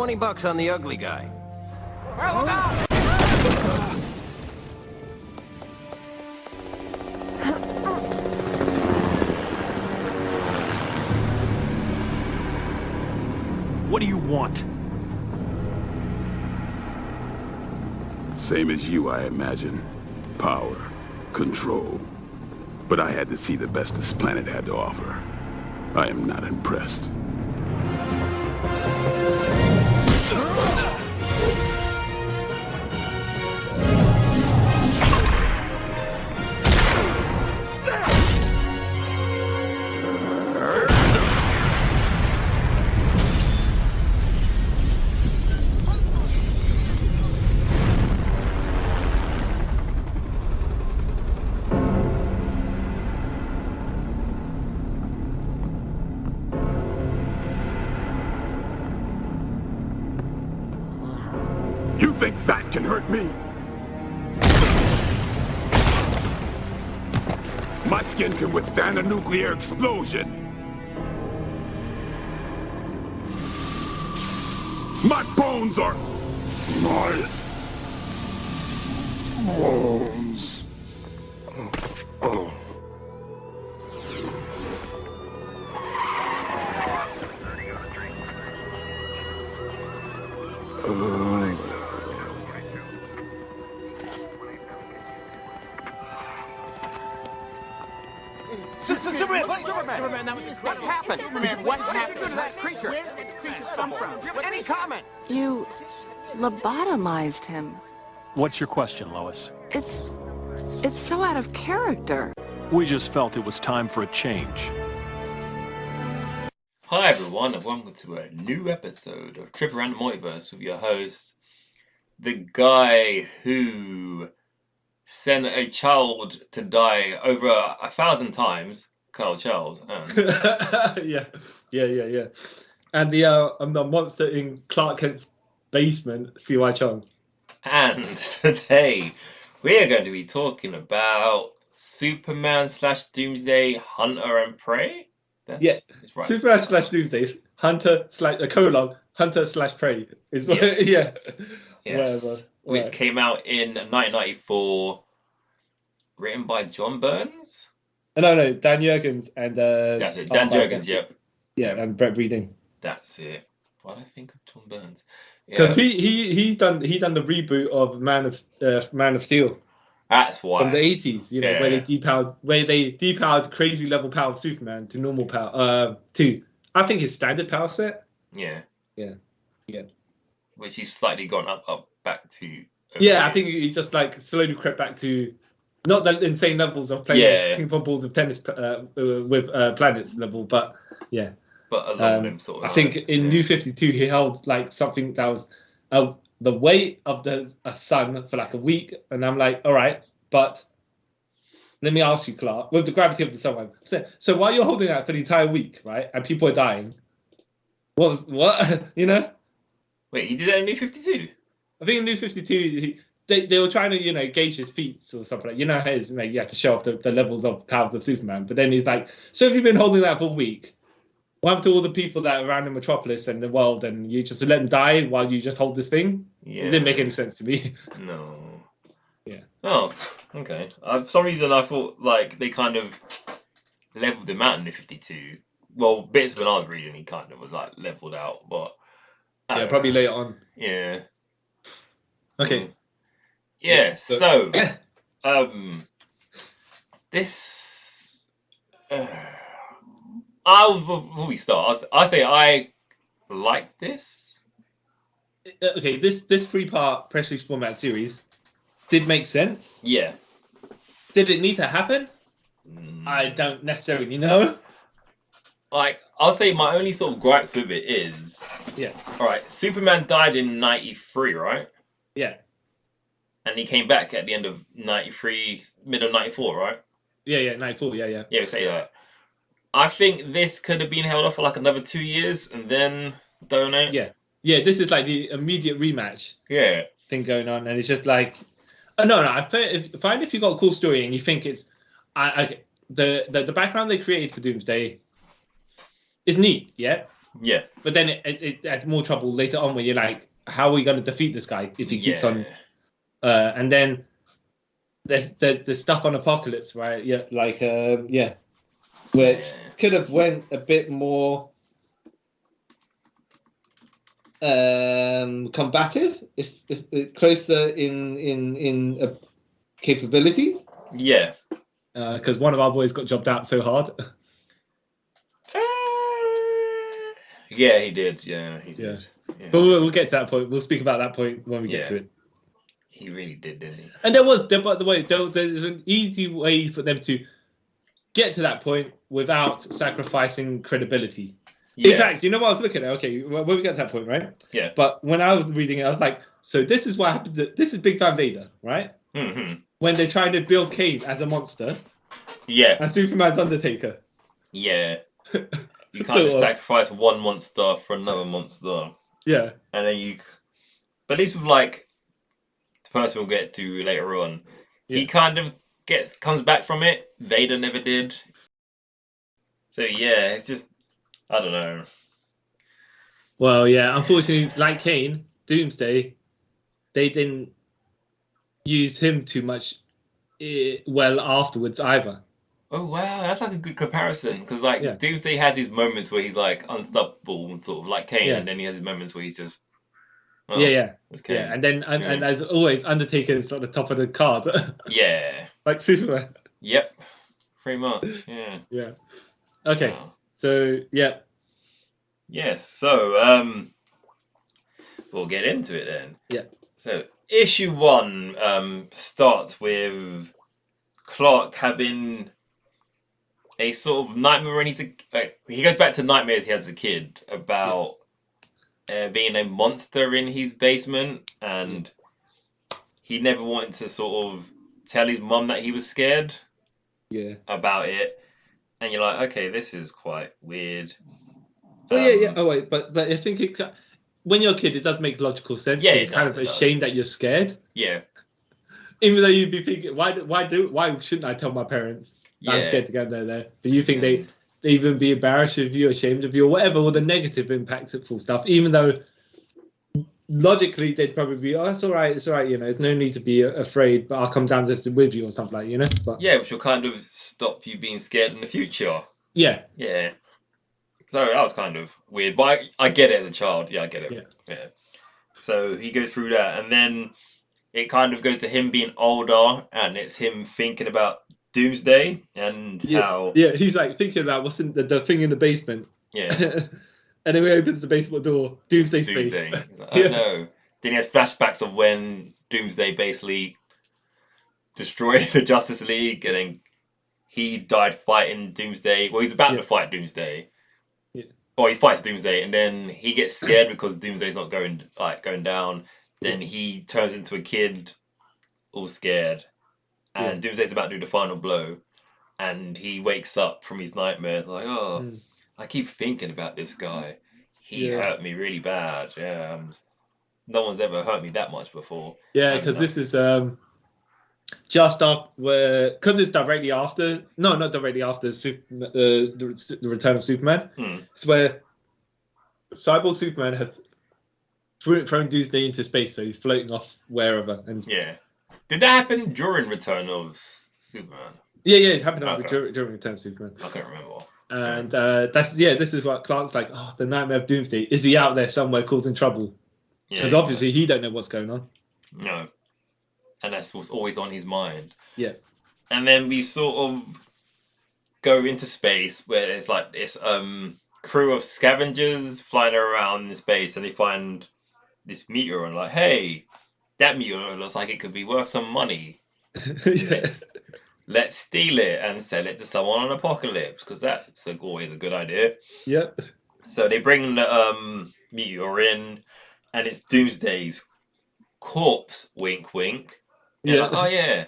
$20 on the ugly guy. What do you want? Same as you, I imagine. Power, control. But I had to see the best this planet had to offer. I am not impressed. You think that can hurt me? My skin can withstand a nuclear explosion. My bones are... My... bones. Superman, that was what happened? What happened to that creature? Where did this creature come from? Any comment? You lobotomized him. What's your question, Lois? It's so out of character. We just felt it was time for a change. Hi everyone, and welcome to a new episode of Trip Around the Multiverse with your host, the guy who sent a child to die over 1,000 times, Carl Charles. And yeah. And the monster in Clark Kent's basement, CY Chung. And today we are going to be talking about Superman / Doomsday, Hunter and Prey. That's right. Superman / Doomsday, Hunter / Prey. Is yeah. Yes. Whatever. Which came out in 1994, written by John Burns. No, Dan Jurgens and That's it, Dan Jurgens. Yep. Yeah, and Brett Breeding. That's it. Why did I think of John Burns? Because he's done the reboot of Man of Steel. That's why. From the 80s, where they depowered crazy level power of Superman to normal power to I think his standard power set. Yeah. Yeah. Which he's slightly gone up back to. Yeah, I think he just like slowly crept back to not the insane levels of playing ping pong balls of tennis with planets level, but yeah. But along them sort of. I think in New 52 he held like something that was the weight of a sun for like a week, and I'm like, all right, but let me ask you, Clark, with the gravity of the sun. So while you're holding that for the entire week, right, and people are dying, what? Wait, he did that in New 52? I think in New 52 they were trying to gauge his feats or something. You know how it is, you have to show off the levels of powers of Superman. But then he's like, so if you've been holding that for a week, what happened to all the people that are around the metropolis and the world, and you just let them die while you just hold this thing? Yeah. It didn't make any sense to me. No. Yeah. Oh, okay. For some reason I thought like they kind of leveled him out in New 52. Well, bits when I was reading he kind of was like leveled out, but yeah, probably later on. Yeah. Okay. Yeah, so this before we start, I say I like this. Okay, this 3-part press release format series did make sense. Yeah. Did it need to happen? I don't necessarily know. Like, I'll say my only sort of gripes with it is... Yeah. Alright, Superman died in 93, right? Yeah. And he came back at the end of 93, mid of 94, right? Yeah, 94, yeah. Yeah, say that. I think this could have been held off for like another 2 years and then donate. Yeah, this is like the immediate rematch thing going on. And it's just like... No, I find if you've got a cool story and you think it's... the background they created for Doomsday... is neat, yeah? Yeah. But then it adds more trouble later on when you're like, how are we going to defeat this guy if he keeps on? And then there's stuff on Apocalypse, right? Yeah, like which could have went a bit more combative, if closer in capabilities. Yeah. Because one of our boys got jobbed out so hard. Yeah, he did. Yeah, he did. Yeah. But we'll get to that point. We'll speak about that point when we get to it. He really did, didn't he? And by the way, there's an easy way for them to get to that point without sacrificing credibility. Yeah. In fact, you know what I was looking at? Okay, when we get to that point, right? Yeah. But when I was reading it, I was like, so this is what happened. This is Big Van Vader, right? Mm-hmm. When they tried to build Kane as a monster. Yeah. And Superman's Undertaker. Yeah. You can't just sacrifice one monster for another monster. Yeah. And then but at least with like the person we'll get to later on, he kind of comes back from it. Vader never did. So yeah, it's just, I don't know. Well, yeah, unfortunately, like Kane, Doomsday, they didn't use him too much well afterwards either. Oh wow, that's like a good comparison because like Doomsday has his moments where he's like unstoppable and sort of like Kane, and then he has his moments where he's just and then and as always, Undertaker's at the top of the card. Yeah, like Superman. Yep, pretty much. Yeah. Okay. Wow. So Yes. So we'll get into it then. Yeah. So issue 1 starts with Clark having a sort of nightmare when he goes back to nightmares he has as a kid about being a monster in his basement, and he never wanted to sort of tell his mum that he was scared about it. And you're like, okay, this is quite weird. Oh wait, but I think when you're a kid, it does make logical sense. Yeah, you're kind of ashamed that you're scared. Yeah. Even though you'd be thinking, why shouldn't I tell my parents that I'm scared to go there? But you think they even be embarrassed of you, ashamed of you, or whatever, all the negative impactful stuff. Even though logically they'd probably be, oh, it's all right, you know, there's no need to be afraid, but I'll come down with you or something like, you know. But which will kind of stop you being scared in the future. Yeah. So that was kind of weird, but I get it as a child. Yeah, I get it. Yeah. So he goes through that, and then it kind of goes to him being older, and it's him thinking about Doomsday and how... Yeah, he's like thinking about what's in the thing in the basement. Yeah. And then he opens the basement door, Doomsday space. He's like, oh no. Then he has flashbacks of when Doomsday basically destroyed the Justice League, and then he died fighting Doomsday. Well, he's about to fight Doomsday. Or he fights Doomsday, and then he gets scared because Doomsday's not going down. Then he turns into a kid, all scared, and Doomsday's about to do the final blow, and he wakes up from his nightmare like, I keep thinking about this guy. He hurt me really bad. Yeah, no one's ever hurt me that much before. Yeah, because this is just after, because it's directly after. No, not directly after the Return of Superman. It's where Cyborg Superman has thrown Doomsday into space, so he's floating off wherever. And did that happen during Return of Superman? Yeah, it happened during Return of Superman. I can't remember. And this is what Clark's like. Oh, the nightmare of Doomsday. Is he out there somewhere causing trouble? Because obviously he don't know what's going on. No, and that's what's always on his mind. Yeah. And then we sort of go into space where there's like this crew of scavengers flying around in space, and they find this meteor and like, hey, that meteor looks like it could be worth some money. Let's steal it and sell it to someone on Apocalypse, because that's always a good idea. Yep. So they bring the meteor in, and it's Doomsday's corpse. Wink, wink. Like, oh yeah,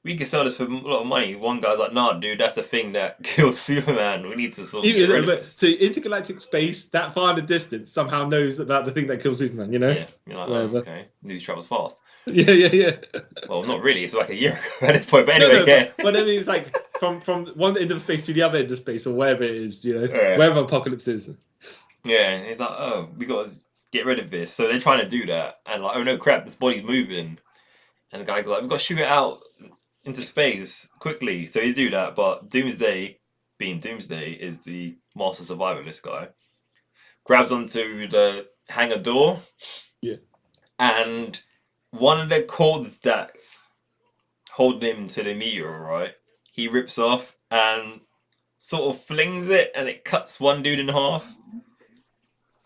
we can sell this for a lot of money. One guy's like, nah, dude, that's the thing that killed Superman. We need to sort of get rid of this. So intergalactic space, that far in the distance, somehow knows about the thing that kills Superman, you know? Yeah, you're like, oh, okay. News travels fast. Yeah. Well, not really. It's like a year ago at this point. But anyway, yeah. But I mean, it's like from one end of space to the other end of space, or wherever it is, you know, wherever Apocalypse is. Yeah, it's like, oh, we got to get rid of this. So they're trying to do that, and like, oh no, crap, this body's moving, and the guy's like, we've got to shoot it out into space quickly. So you do that, but Doomsday, being Doomsday, is the master survivalist guy. Grabs onto the hangar door. Yeah. And one of the cords that's holding him to the meteor, right? He rips off and sort of flings it, and it cuts one dude in half.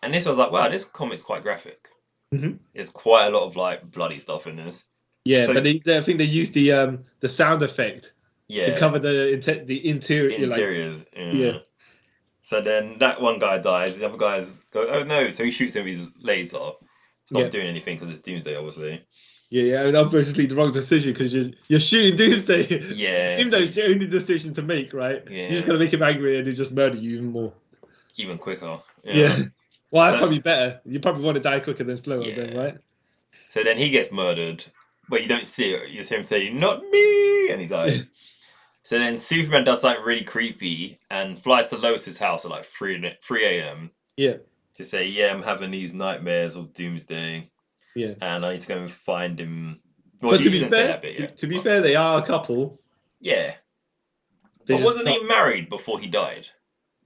And this was like, wow, this comic's quite graphic. Mm-hmm. There's quite a lot of like bloody stuff in this. Yeah, so, but I think they used the sound effect to cover the interiors. Like, yeah. So then that one guy dies. The other guys go, oh no! So he shoots him with his laser. It's not doing anything because it's Doomsday, obviously. Yeah, and obviously the wrong decision because you're shooting Doomsday. Yeah, even though it's the only decision to make, right? Yeah. You're just gonna make him angry and he'll just murder you even more. Even quicker. Yeah. Well, that's probably better. You probably want to die quicker than slower, then, right? So then he gets murdered, but you don't see it. You just hear him say, "Not me," and he dies. So then Superman does something really creepy and flies to Lois's house at like 3 a.m. Yeah. To say, yeah, I'm having these nightmares of Doomsday. Yeah. And I need to go and find him. Well, but to be fair, to be fair, they are a couple. Yeah. But wasn't he married before he died?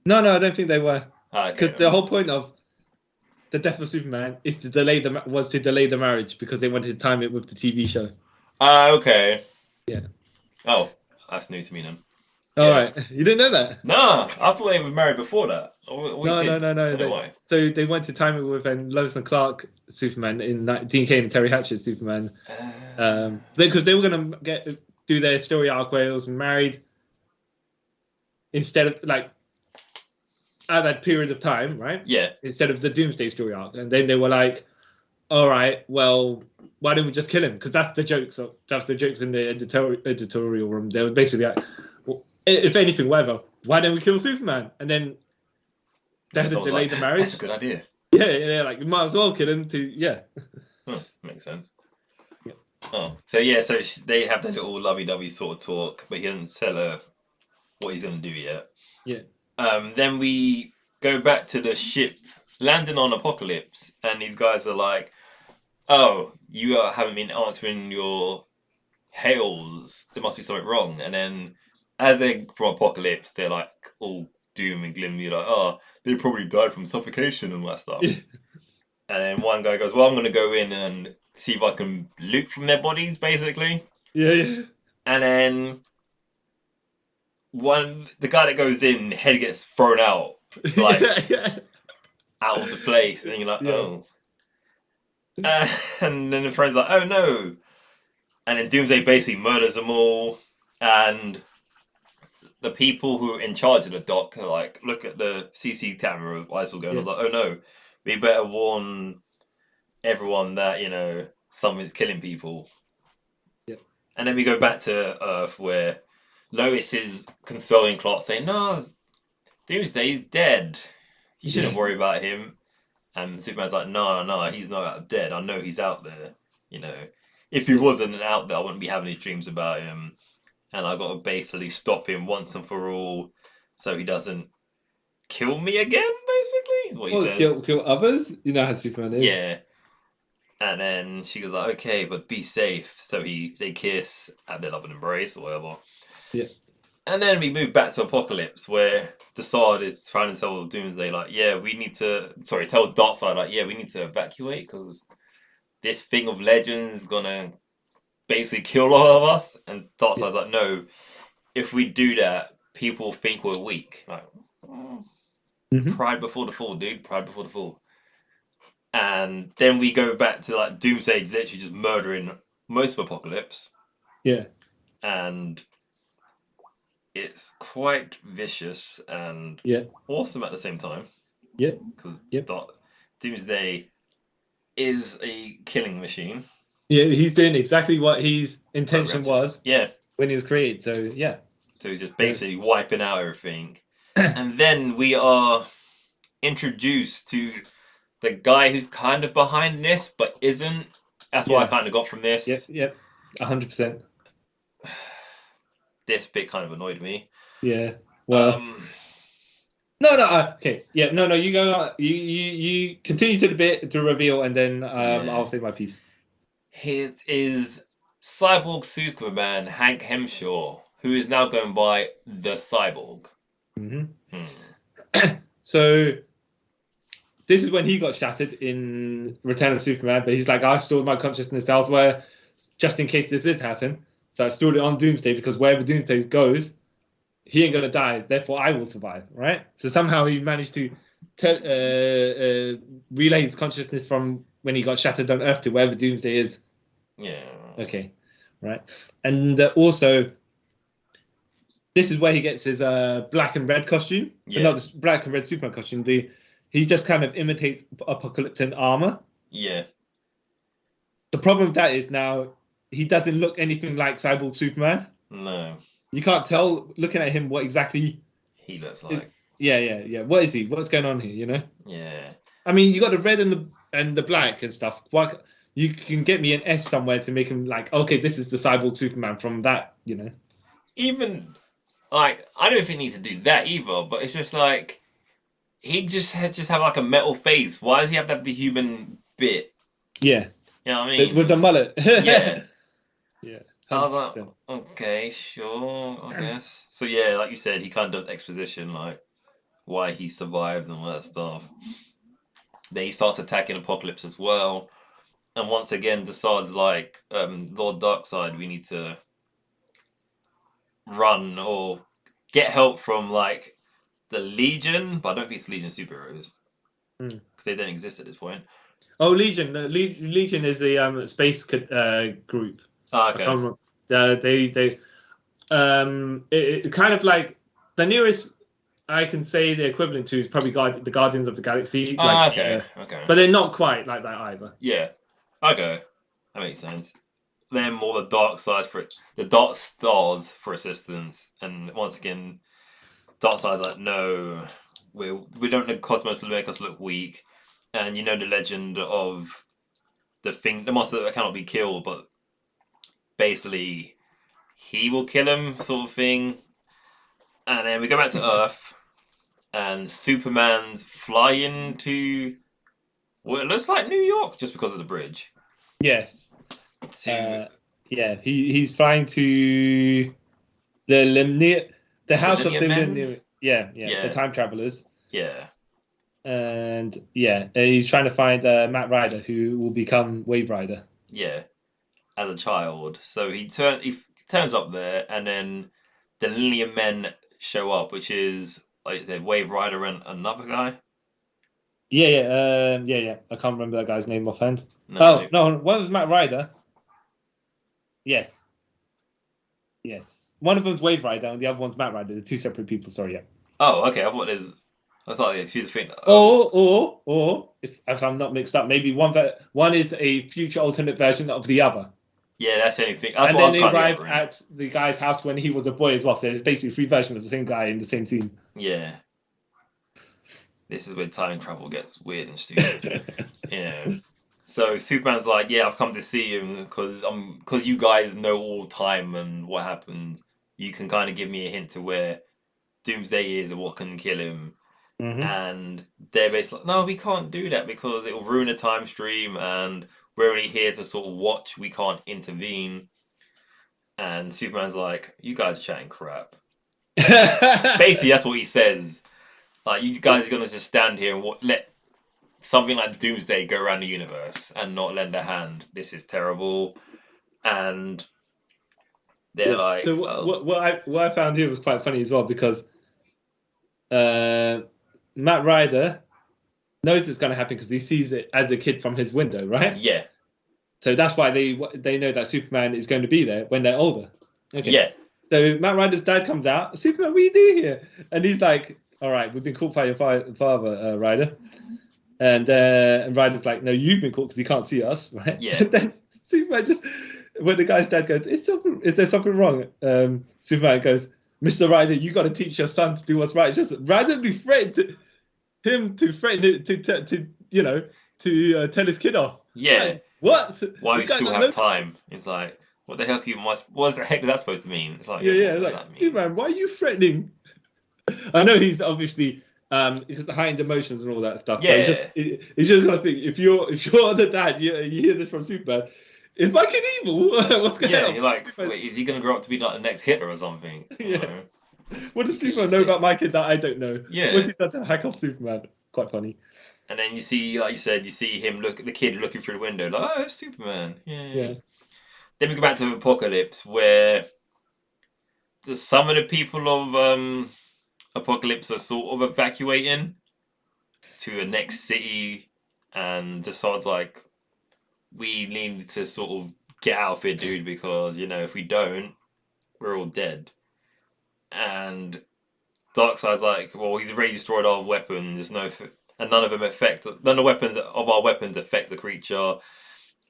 No, I don't think they were. Because the whole point of the death of Superman is to delay the marriage because they wanted to time it with the TV show. Okay. Yeah. Oh, that's new to me then. All right, you didn't know that? Nah, I thought they were married before that. No. So they went to time it with Lois and Clark Superman in Dean Cain and Terry Hatcher's Superman, because they were gonna do their story arc where it was married instead of like at that period of time, right? Yeah. Instead of the Doomsday story arc, and then they were like, "All right, well, why don't we just kill him?" Because that's the jokes. That's the jokes in the editorial room. They were basically like, well, if anything, whatever. Why don't we kill Superman? And then they had to delay the marriage. That's a good idea. Yeah, like you might as well kill him to makes sense. Yeah. Oh, so they have their little lovey-dovey sort of talk, but he doesn't tell her what he's gonna do yet. Yeah. Then we go back to the ship landing on Apocalypse, and these guys are like, "Oh, you haven't been answering your hails. There must be something wrong." And then, as they're from Apocalypse, they're like all doom and gloom. You're like, "Oh, they probably died from suffocation and all that stuff." And then one guy goes, "Well, I'm gonna go in and see if I can loot from their bodies, basically." Yeah. And then the guy that goes in, head gets thrown out, like out of the place, and you're like, "Oh." And then the friend's like, "Oh no!" And then Doomsday basically murders them all, and the people who are in charge of the dock are like, look at the CC camera, why it's all going on. Like, oh no, we better warn everyone that, something's killing people. Yep. And then we go back to Earth where Lois is consoling Clark, saying, "No, Doomsday's dead. You shouldn't worry about him." And Superman's like, no, he's not dead. I know he's out there. If he wasn't out there, I wouldn't be having these dreams about him. And I got to basically stop him once and for all, so he doesn't kill me again. Basically, what he says. Kill others. You know how Superman is. Yeah. And then she goes like, "Okay, but be safe." So they kiss, have their love and embrace or whatever. Yeah. And then we move back to Apocalypse, where Desaad is trying to tell Doomsday, like, tell Darkseid, like, we need to evacuate because this thing of legends gonna basically kill all of us. And Darkseid's like, no, if we do that, people think we're weak. Like, pride before the fall, dude. Pride before the fall. And then we go back to like Doomsday literally just murdering most of Apocalypse. Yeah. And it's quite vicious and awesome at the same time. Yeah. Because Doomsday is a killing machine. Yeah, he's doing exactly what his intention was. Yeah. when he was created. So yeah. So he's just basically wiping out everything. And then we are introduced to the guy who's kind of behind this, but isn't. That's what I kind of got from this. Yep, 100%. This bit kind of annoyed me. Yeah. Well. Okay. Yeah. No. You go. You continue to the bit to reveal, and then I'll say my piece. It is Cyborg Superman Hank Hemshaw, who is now going by the Cyborg. So this is when he got shattered in Return of Superman, but he's like, I stored my consciousness elsewhere just in case this did happen. So I stored it on Doomsday because wherever Doomsday goes, he ain't gonna die. Therefore, I will survive. Right. So somehow he managed to relay his consciousness from when he got shattered on Earth to wherever Doomsday is. Yeah. Okay. Right. And also, this is where he gets his black and red costume. Yeah. Not this black and red Superman costume. He just kind of imitates apocalyptic armor. Yeah. The problem with that is now he doesn't look anything like Cyborg Superman. No. You can't tell looking at him what exactly he looks like. Yeah. What is he? What's going on here? You know? Yeah. I mean, you got the red and the black and stuff. Why? You can get me an S somewhere to make him like, okay, this is the Cyborg Superman from that. You know? Even like, I don't think you need to do that either. But it's just like he just have like a metal face. Why does he have to have the human bit? Yeah. You know what I mean? With the mullet. Yeah. Yeah. 100%. I was like, okay, sure, I guess. So yeah, like you said, he kind of does exposition, like why he survived and all that stuff. Then he starts attacking Apocalypse as well, and once again decides like, Lord Darkseid, we need to run or get help from like the Legion, but I don't think it's Legion superheroes because they don't exist at this point. Oh, Legion. Legion is a space group. Oh, okay. It's kind of like the nearest I can say the equivalent to is probably the Guardians of the Galaxy. Okay. But they're not quite like that either. Yeah. Okay. That makes sense. They're more the dark side the Dark Stars for assistance, and once again, Darkseid's like, no, we don't need Cosmos to make us look weak, and you know the legend of the monster that cannot be killed, but basically he will kill him, sort of thing. And then we go back to Earth, and Superman's flying to what it looks like New York just because of the bridge. Yes. He's flying to the house of the Limnium. Yeah, the time travelers. Yeah. And he's trying to find Matt Ryder, who will become Wave Rider. Yeah, as a child. So he turns up there, and then the Linear Men show up, which is, like you said, Wave Rider and another guy. Yeah. I can't remember that guy's name offhand. No, one was Matt Ryder. Yes. One of them's Wave Rider, and the other one's Matt Ryder. They're two separate people. Sorry, yeah. Oh, okay. I thought they two the thing. Or if I'm not mixed up, maybe one is a future alternate version of the other. Yeah, that's the only thing. That's and what then I was they arrive at the guy's house when he was a boy as well. So there's basically three versions of the same guy in the same scene. Yeah. This is where time travel gets weird and stupid. Yeah. So Superman's like, yeah, I've come to see him because you guys know all time and what happens. You can kind of give me a hint to where Doomsday is and what can kill him. Mm-hmm. And they're basically like, no, we can't do that because it will ruin a time stream and we're only here to sort of watch. We can't intervene. And Superman's like, you guys are chatting crap. Basically, that's what he says. Like, you guys are going to just stand here and let something like Doomsday go around the universe and not lend a hand. This is terrible. And they're like... So what I found here was quite funny as well, because Matt Ryder knows it's going to happen because he sees it as a kid from his window, right? Yeah. So that's why they know that Superman is going to be there when they're older. Okay. Yeah. So Matt Ryder's dad comes out, Superman, what are you doing here? And he's like, all right, we've been caught by your father, Ryder. And Ryder's like, no, you've been caught because you can't see us, right? Yeah. And then Superman just when the guy's dad goes, is there something wrong? Superman goes, Mr. Ryder, you got to teach your son to do what's right. It's just randomly threatened him to tell his kid off. Yeah. Like, what? Why we This guy still doesn't have know- time? It's like, what the heck what the heck is that supposed to mean? It's like, Yeah, what does like, that mean? Superman, why are you threatening? I know he's obviously because heightened emotions and all that stuff. Yeah. But he's just gonna think if you're the dad, you hear this from Superman. Is my kid evil? What's going Yeah, on? you're like, Superman- wait, is he going to grow up to be like the next Hitler or something? Yeah. know? What does Superman know about my kid that I don't know? Yeah. What's he done to hack off Superman? Quite funny. And then you see, like you said, you see him the kid looking through the window, like, oh, it's Superman. Yeah. Then we go back to Apocalypse, where some of the people of Apocalypse are sort of evacuating to a next city, and decides like, we need to sort of get out of here, dude, because if we don't, we're all dead. And Darkseid's like, well, he's already destroyed our weapons. None of the weapons of our weapons affect the creature.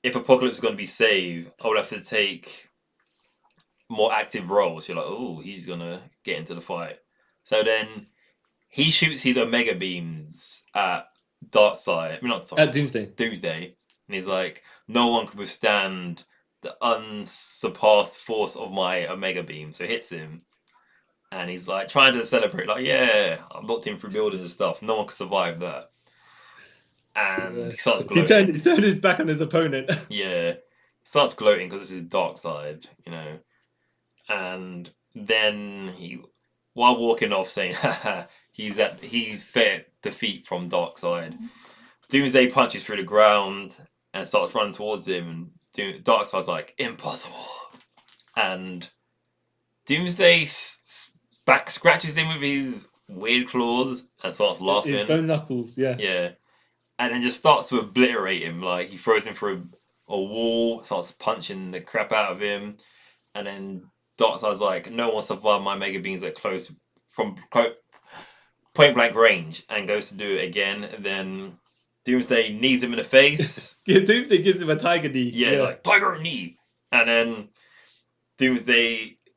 If Apocalypse is going to be saved, I would have to take more active roles. You're like, oh, he's going to get into the fight. So then he shoots his Omega beams at Darkseid. I mean, not sorry, At Doomsday. Doomsday. And he's like, no one can withstand the unsurpassed force of my Omega beam. So it hits him. And he's like trying to celebrate, like, yeah, I've locked him through buildings and stuff. No one can survive that. And he starts gloating. He turned his back on his opponent. Yeah. He starts gloating because this is Darkseid, And then while walking off saying, haha, he's fair defeat from Darkseid. Doomsday punches through the ground and starts running towards him. And Darkseid's like, impossible. And Doomsday scratches him with his weird claws and starts laughing. His bone knuckles, yeah. Yeah. And then just starts to obliterate him. Like, he throws him through a wall, starts punching the crap out of him. And then Darkseid's like, no one survived my Mega Beams at from point blank range, and goes to do it again. And then Doomsday knees him in the face. Yeah, Doomsday gives him a tiger knee. Yeah, like, tiger knee. And then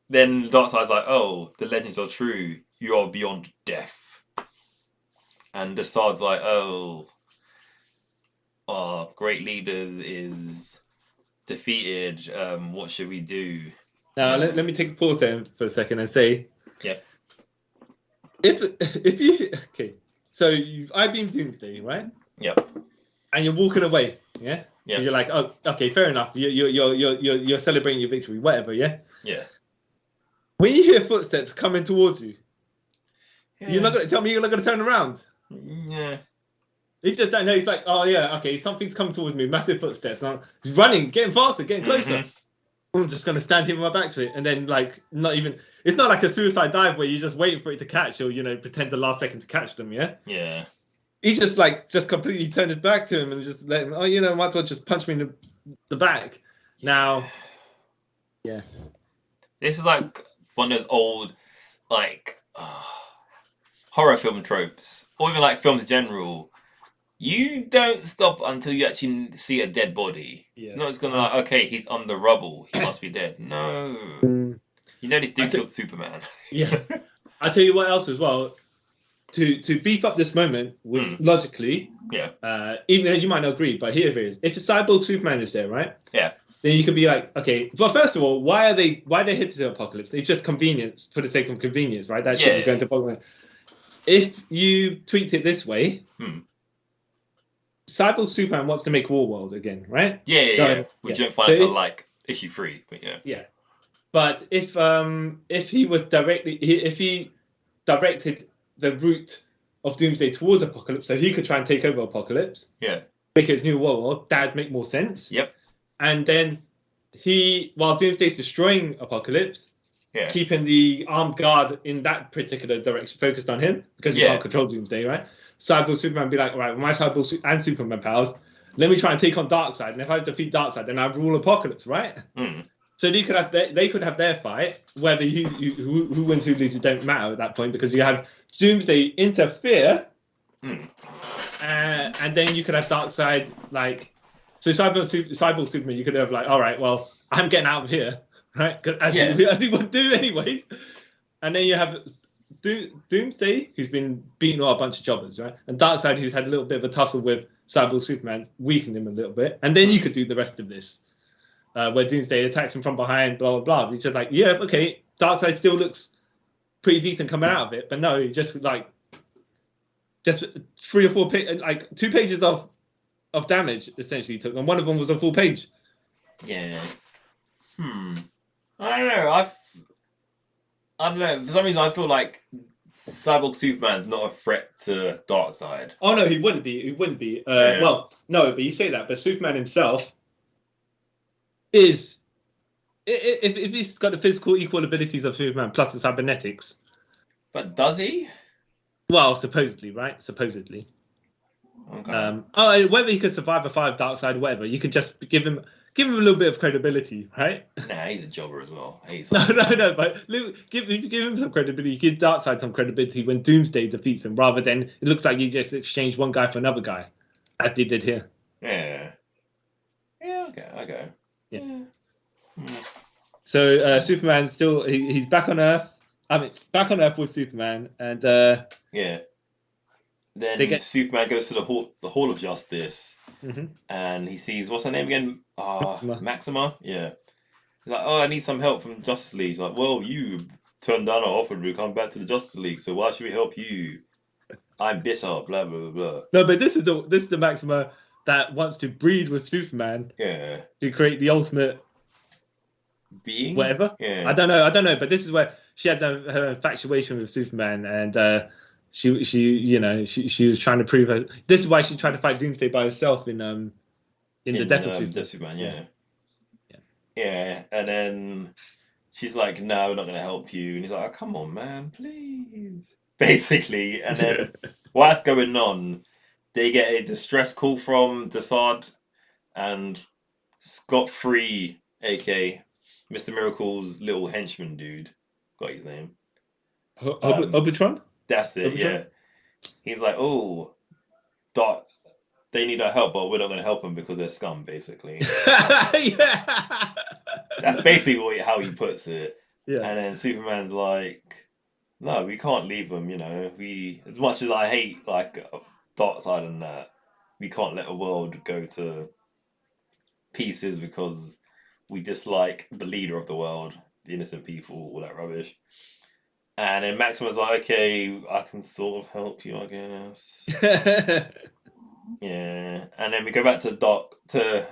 then Darkseid's like, oh, the legends are true. You are beyond death. And Darkseid's like, oh, our great leader is defeated. What should we do? Now, let me take a pause there for a second and say, Yeah. If you so I beam Doomsday, right? Yeah. And you're walking away, yeah. Yeah. You're like, oh, okay, fair enough. You're celebrating your victory, whatever, yeah. Yeah. When you hear footsteps coming towards you, you're not gonna tell me you're not gonna turn around. Yeah. You just don't know. He's like, oh yeah, okay, something's coming towards me, massive footsteps. And he's running, getting faster, getting closer. Mhm. I'm just gonna stand here with my back to it, and then like not even. It's not like a suicide dive where you're just waiting for it to catch, or pretend the last second to catch them. Yeah. Yeah. He just completely turned his back to him and just let him. Oh, might as well just punch me in the back. Now. Yeah. This is like one of those old, like, horror film tropes, or even like films in general. You don't stop until you actually see a dead body. Yeah. No, it's gonna like, okay, he's on the rubble. He must be dead. No. This dude killed Superman. Yeah. I'll tell you what else as well. To beef up this moment, logically, Yeah. even though you might not agree, but here it is. If a cyborg Superman is there, right? Yeah. Then you could be like, okay, well, first of all, why they hit the apocalypse? It's just convenience for the sake of convenience, right? That shit is going to apocalypse. If you tweaked it this way, cyborg Superman wants to make War World again, right? Yeah. We don't find until like issue 3, but yeah. Yeah. But if he directed the route of Doomsday towards Apocalypse, so he could try and take over Apocalypse. Yeah. Make it his new world, that'd make more sense. Yep. And then while Doomsday's destroying Apocalypse, keeping the armed guard in that particular direction focused on him, because he can't control Doomsday, right? Cyborg Superman be like, all right, well, my Cyborg and Superman powers, let me try and take on Darkseid, and if I defeat Darkseid, then I rule Apocalypse, right? So they could have their fight, whether who wins, who loses, don't matter at that point, because you have Doomsday interfere, and then you could have Darkseid like. So Cyborg Superman, you could have like, all right, well, I'm getting out of here, right? 'Cause as Yeah. you would do anyways. And then you have Doomsday, who's been beating up a bunch of jobbers, right? And Darkseid, who's had a little bit of a tussle with Cyborg Superman, weakened him a little bit. And then you could do the rest of this, where Doomsday attacks him from behind, blah, blah, blah. He's just like, yeah, okay, Darkseid still looks pretty decent coming out of it. But no, just 3 or 4 like 2 pages of damage essentially took, and one of them was a full page. Yeah. I don't know. I don't know. For some reason, I feel like Cyborg Superman's not a threat to Darkseid. Oh no, he wouldn't be. He wouldn't be. Yeah. Well, no, but you say that, but Superman himself is, if he's got the physical equal abilities of Superman plus the cybernetics. But does he? Well, supposedly, right? Supposedly. Okay. Whether he could survive a 5 Darkseid, whatever, you could just give him a little bit of credibility, right? Nah, he's a jobber as well. No, but give him some credibility. Give Darkseid some credibility when Doomsday defeats him, rather than it looks like you just exchanged one guy for another guy, as they did here. Yeah. Yeah, okay. Yeah. So Superman still he's back on Earth. Back on Earth with Superman, and yeah. Then Superman goes to the Hall of Justice, and he sees, what's her name again? Maxima. Yeah. He's like, oh, I need some help from Justice League. He's like, well, you turned down our offer to come back to the Justice League, so why should we help you? I'm bitter. Blah blah blah. No, but this is the Maxima that wants to breed with Superman. Yeah. To create the ultimate being. Whatever. Yeah. I don't know. But this is where she had her infatuation with Superman, and she was trying to prove her. This is why she tried to fight Doomsday by herself in the Death of Superman. Death of Superman, yeah. And then she's like, "No, we're not going to help you." And he's like, "Oh, come on, man, please." Basically, and then while that's going on, they get a distress call from Desaad, and Scott Free, aka Mr. Miracle's little henchman dude, got his name. Obitron? That's it, yeah. He's like, oh, Doc, they need our help, but we're not going to help them because they're scum, basically. Yeah. That's basically how he puts it. Yeah. And then Superman's like, no, we can't leave them, as much as I hate, Darkseid and that, we can't let the world go to pieces because we dislike the leader of the world, the innocent people, all that rubbish. And then Maxima's like, okay, I can sort of help you, I guess. Yeah. And then we go back to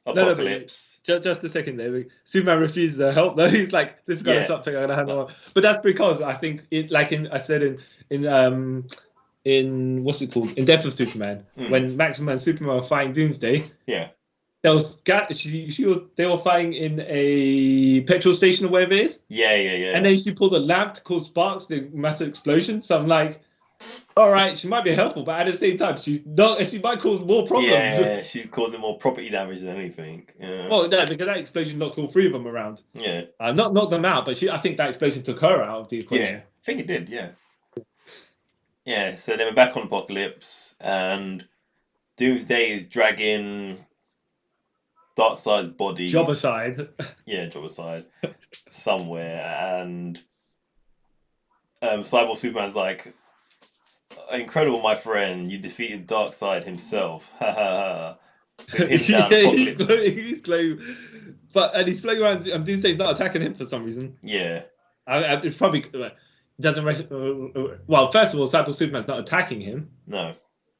Apocalypse. No, just a second there. Superman refuses to help though. He's like, this is gonna something I'm gonna handle. But that's because I think in what's it called? In Death of Superman, when Maxima and Superman were fighting Doomsday. Yeah. They were fighting in a petrol station or wherever it is. Yeah. And then she pulled a lamp to cause sparks, the massive explosion. So I'm like, all right, she might be helpful, but at the same time, she might cause more problems. Yeah, she's causing more property damage than anything. Yeah. Well, no, because that explosion knocked all 3 of them around. Yeah. Not knocked them out, but I think that explosion took her out of the equation. Yeah, I think it did, yeah. Yeah, so then we're back on Apocalypse, and Doomsday is dragging Darkseid's body. Jobbercide. Yeah, Jobbercide. Somewhere, and Cyborg Superman's like, incredible, my friend, you defeated Darkseid himself. Ha ha ha. With him down Apocalypse. He's glowing. And he's floating around, and Doomsday's not attacking him for some reason. Yeah. It's probably doesn't well, first of all, Cyborg Superman's not attacking him. No.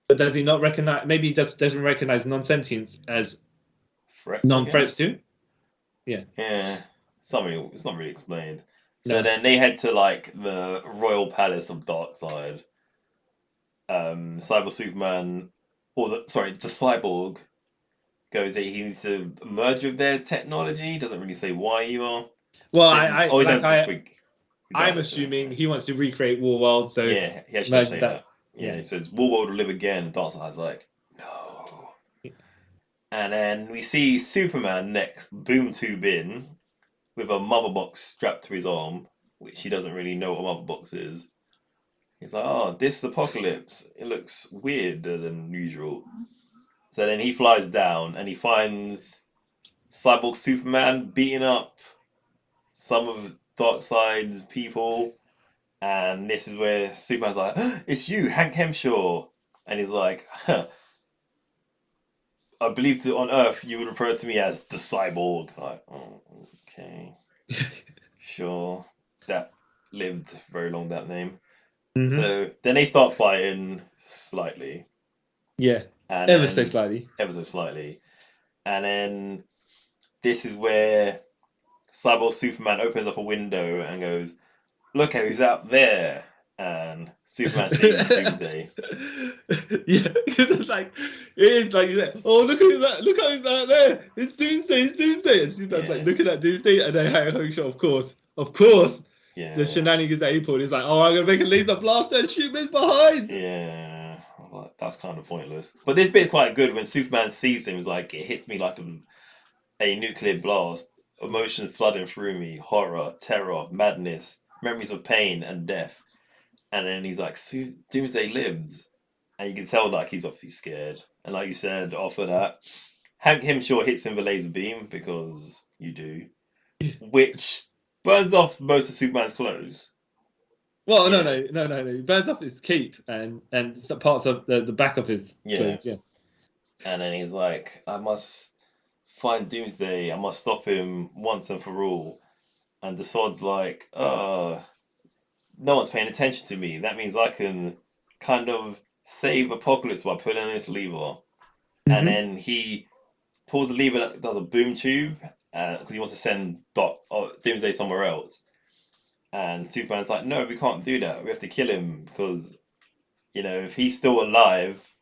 But does he not recognize? Maybe he just doesn't recognize non-sentience as non-threats too. Yeah. Yeah. Something. It's not really explained. So then they head to the Royal Palace of Darkseid. Cyborg Superman, the Cyborg goes that he needs to merge with their technology. Doesn't really say why either. Well, I'm assuming he wants to recreate Warworld. So yeah, he actually does say that. Yeah, he says Warworld will live again, and Darkseid's like, no. Yeah. And then we see Superman next boom tube in with a mother box strapped to his arm, which he doesn't really know what a mother box is. He's like, oh, this is Apocalypse. It looks weirder than usual. So then he flies down and he finds Cyborg Superman beating up some of Darkseid's people, and this is where Superman's like, "It's you, Hank Hemshaw," and he's like, huh, "I believe on Earth you would refer to me as the Cyborg." Like, oh, okay, sure, that lived very long, that name. Mhm. So then they start fighting slightly. Yeah, And ever then, so slightly. Ever so slightly. And then this is where Cyborg Superman opens up a window and goes, "Look who's out there." And Superman sees Doomsday. Yeah, because it's like you said, "Oh, look at that! Look who's out there! It's Doomsday! It's Doomsday!" And Superman's like looking at Doomsday, and then Hank Hemshaw, of course, Yeah. the shenanigans that he pulled. He's like, "Oh, I'm gonna make a laser blaster and shoot him behind." Yeah, well, that's kind of pointless. But this bit's quite good when Superman sees him. He's like, "It hits me like a nuclear blast. Emotions flooding through me. Horror, terror, madness, memories of pain and death." And then he's like, "Doomsday lives." And you can tell like he's obviously scared. And like you said, after that, Hank Hemshaw hits him with a laser beam, because you do. Which burns off most of Superman's clothes. Well, Yeah. no. He burns off his cape and some parts of the back of his clothes. Yeah. And then he's like, "I must find Doomsday. I must stop him once and for all." And the sword's like, "Oh, no one's paying attention to me. That means I can kind of save Apocalypse by pulling this lever." And then he pulls the lever that does a boom tube, because he wants to send Doomsday somewhere else. And Superman's like, "No, we can't do that. We have to kill him, because, if he's still alive,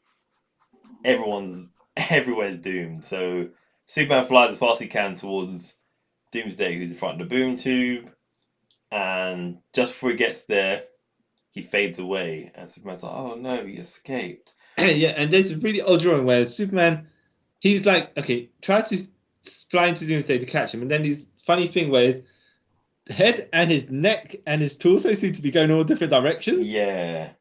everywhere's doomed." So Superman flies as fast as he can towards Doomsday, who's in front of the boom tube. And just before he gets there, he fades away. And Superman's like, "Oh no, he escaped." Yeah, and there's a really odd drawing where Superman, he's like, okay, tries to fly into Doomsday to catch him, and then this funny thing where his head and his neck and his torso seem to be going all different directions. Yeah.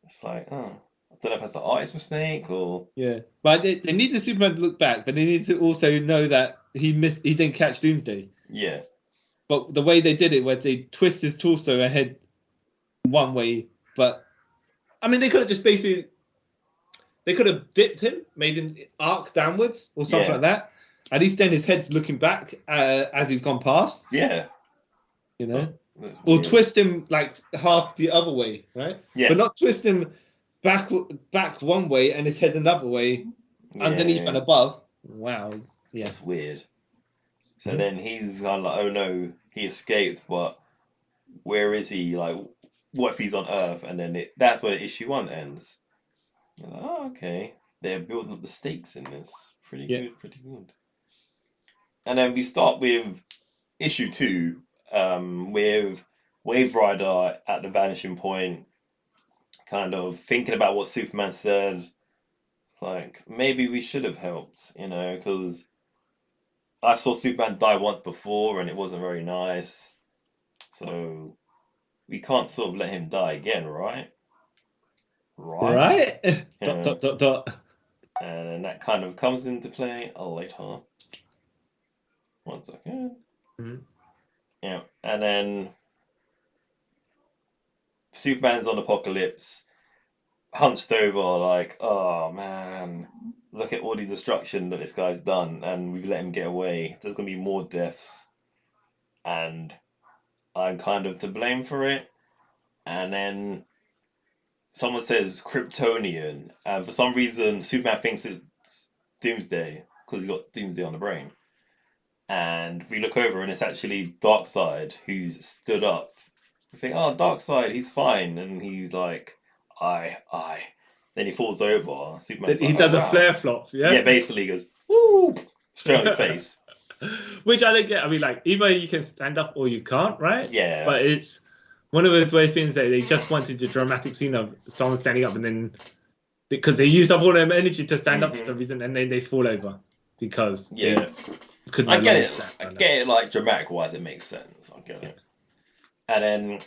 It's like, I don't know if that's the artist mistake or... Yeah, but they need the Superman to look back, but they need to also know that he didn't catch Doomsday. Yeah. But the way they did it, where they twist his torso and head one way, but I mean, they could have just basically, they could have dipped him, made him arc downwards or something like that. At least then his head's looking back as he's gone past. Yeah. Or twist him like half the other way, right? Yeah. But not twist him back one way and his head another way, underneath and above. Wow. Yeah. That's weird. So then he's kind of like, "Oh no, he escaped, but where is he? Like, what if he's on Earth?" And then that's where issue 1 ends. You're like, "Oh, okay. They're building up the stakes in this. Pretty good. And then we start with issue 2, with Wave Rider at the vanishing point, kind of thinking about what Superman said. It's like, maybe we should have helped, because I saw Superman die once before and it wasn't very nice. So we can't sort of let him die again, right? Right? Yeah. ... Dot. And then that kind of comes into play later. 1 second. Yeah, and then Superman's on Apocalypse, hunched over, like, "Oh man, look at all the destruction that this guy's done, and we've let him get away. There's gonna be more deaths, and I'm kind of to blame for it." And then someone says Kryptonian, and for some reason Superman thinks it's Doomsday, because he's got Doomsday on the brain. And we look over and it's actually Darkseid, who's stood up. We think, "Oh, Darkseid, he's fine." And he's like, I. Then he falls over. Superman's He like, does "Oh, a wow." flare flop, yeah? Yeah, basically he goes, "Woo!" straight on his face. Which I don't get. I mean, like, either you can stand up or you can't, right? Yeah. But it's one of those weird things that they just wanted a dramatic scene of someone standing up, and then because they used up all their energy to stand up for some reason, and then they fall over because I get it. I get it. Like, dramatic wise, it makes sense. I get it. And then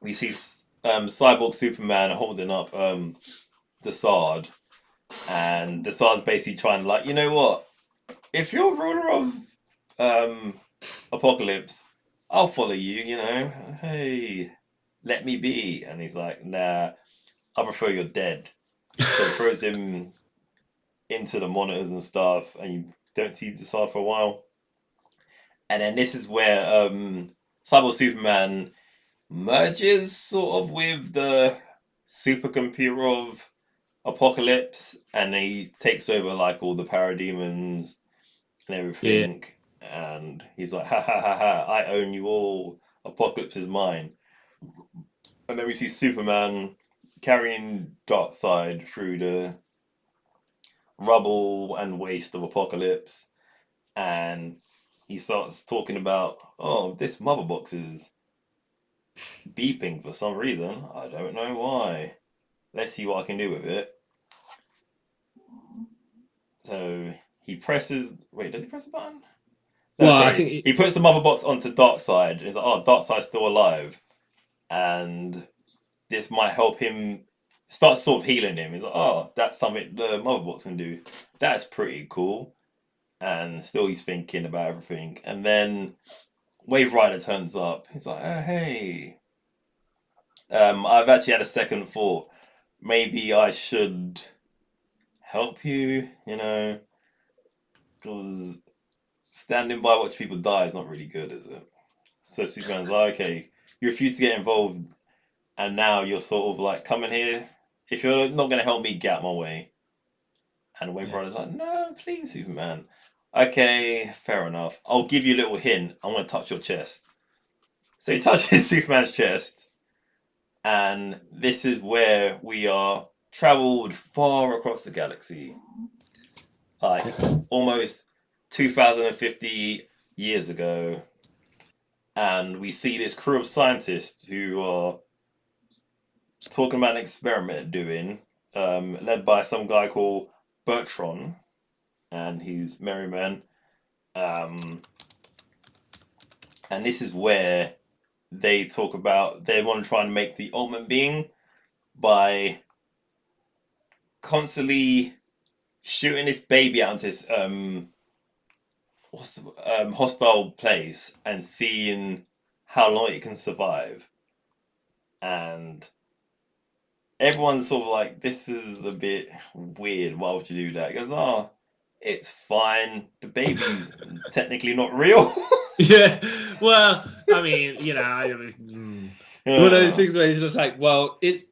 we see Cyborg Superman holding up Desaad, and Desaad's basically trying to, like, "You know what? if you're ruler of Apocalypse, I'll follow you, you know. Hey, let me be. And he's like, nah, I prefer you're dead. So he throws him into the monitors and stuff, and you don't see Desaad for a while. And then this is where Cyborg Superman merges sort of with the supercomputer of Apocalypse, and he takes over like all the parademons and everything. And he's like, ha ha ha ha, I own you all. Apocalypse is mine. And then we see Superman carrying Darkseid through the rubble and waste of Apocalypse. And he starts talking about, oh, this mother box is beeping for some reason. I don't know why. Let's see what I can do with it. So he presses. Wait, does he press a button? No, Well, sorry. I think He puts the mother box onto Darkseid. And he's like, oh, Darkseid's still alive. And this might help him. Starts sort of healing him. He's like, oh, that's something the mother box can do. That's pretty cool. And still he's thinking about everything. And then Wave Rider turns up. He's like, oh, hey. I've actually had a second thought. Maybe I should help you, you know, because standing by watching people die is not really good, is it? So Superman's like, okay, you refuse to get involved, and now you're sort of like, coming here. If you're not going to help me, get out my way. And Wave Rider's like, no, please, Superman. Okay, fair enough. I'll give you a little hint. I want to touch your chest. So he touches Superman's chest. And this is where we are traveled far across the galaxy. Like almost 2,050 years ago. And we see this crew of scientists who are talking about an experiment they're doing, led by some guy called Bertron and his Merryman. And this is where they talk about they want to try and make the ultimate being by constantly shooting this baby out into this hostile place and seeing how long it can survive. And everyone's sort of like, this is a bit weird, why would you do that? He goes, oh, it's fine, the baby's technically not real. Yeah, well, I mean, you know, one of those things where it's just like, well, it's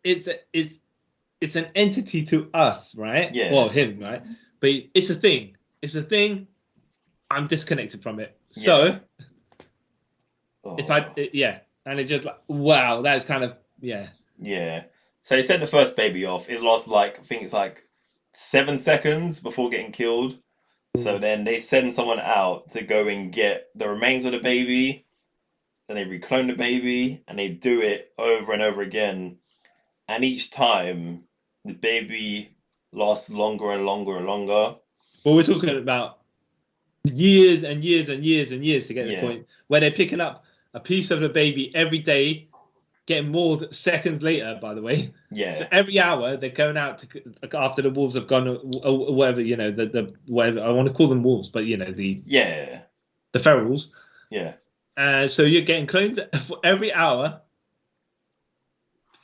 an entity to us, right? Yeah. Well, him, right? But it's a thing. It's a thing. I'm disconnected from it. Yeah. So Oh. and it just like, wow, that's kind of Yeah. So they sent the first baby off. It lost like, I think it's like 7 seconds before getting killed. So then they send someone out to go and get the remains of the baby. Then they reclone the baby, and they do it over and over again. And each time, the baby lasts longer and longer and longer. Well, we're talking about years and years and years and years to get to the Yeah. point where they're picking up a piece of the baby every day, getting mauled seconds later, by the way. Yeah. So every hour they're going out to, after the wolves have gone, or whatever, you know, the whatever, I want to call them wolves, but you know, the ferals. Yeah. So you're getting cloned for every hour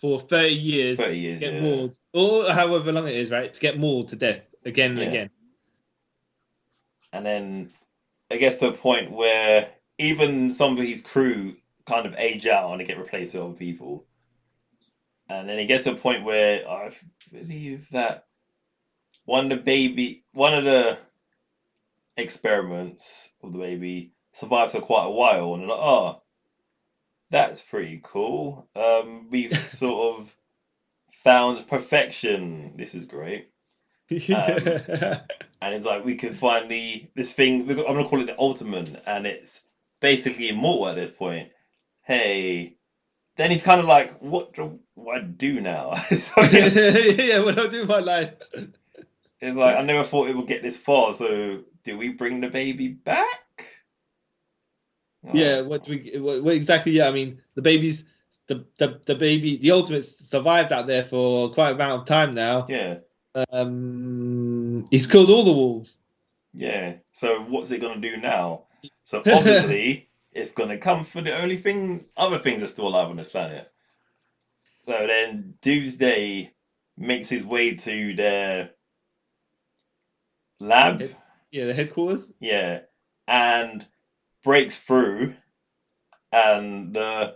for 30 years. 30 years, get yeah. mauled, or however long it is, right? To get mauled to death again and again. And then it gets to a point where even some of his crew kind of age out and they get replaced with other people. And then it gets to a point where I believe that one of the experiments of the baby survived for quite a while, and they're like, oh, that's pretty cool. We've sort of found perfection. This is great. And it's like, we can finally, this thing, I'm going to call it the ultimate, and it's basically immortal at this point. Hey, then he's kind of like, what do I do now? Yeah, what do I do with my life? It's like, I never thought it would get this far, so do we bring the baby back? Yeah, what exactly? Yeah, I mean, the baby's the baby, the ultimate survived out there for quite a amount of time now. Yeah. He's killed all the wolves. Yeah. So what's it gonna do now? So obviously it's gonna come for the other things are still alive on this planet. So then Doomsday makes his way to their lab. Yeah, the headquarters. Yeah. And breaks through, and the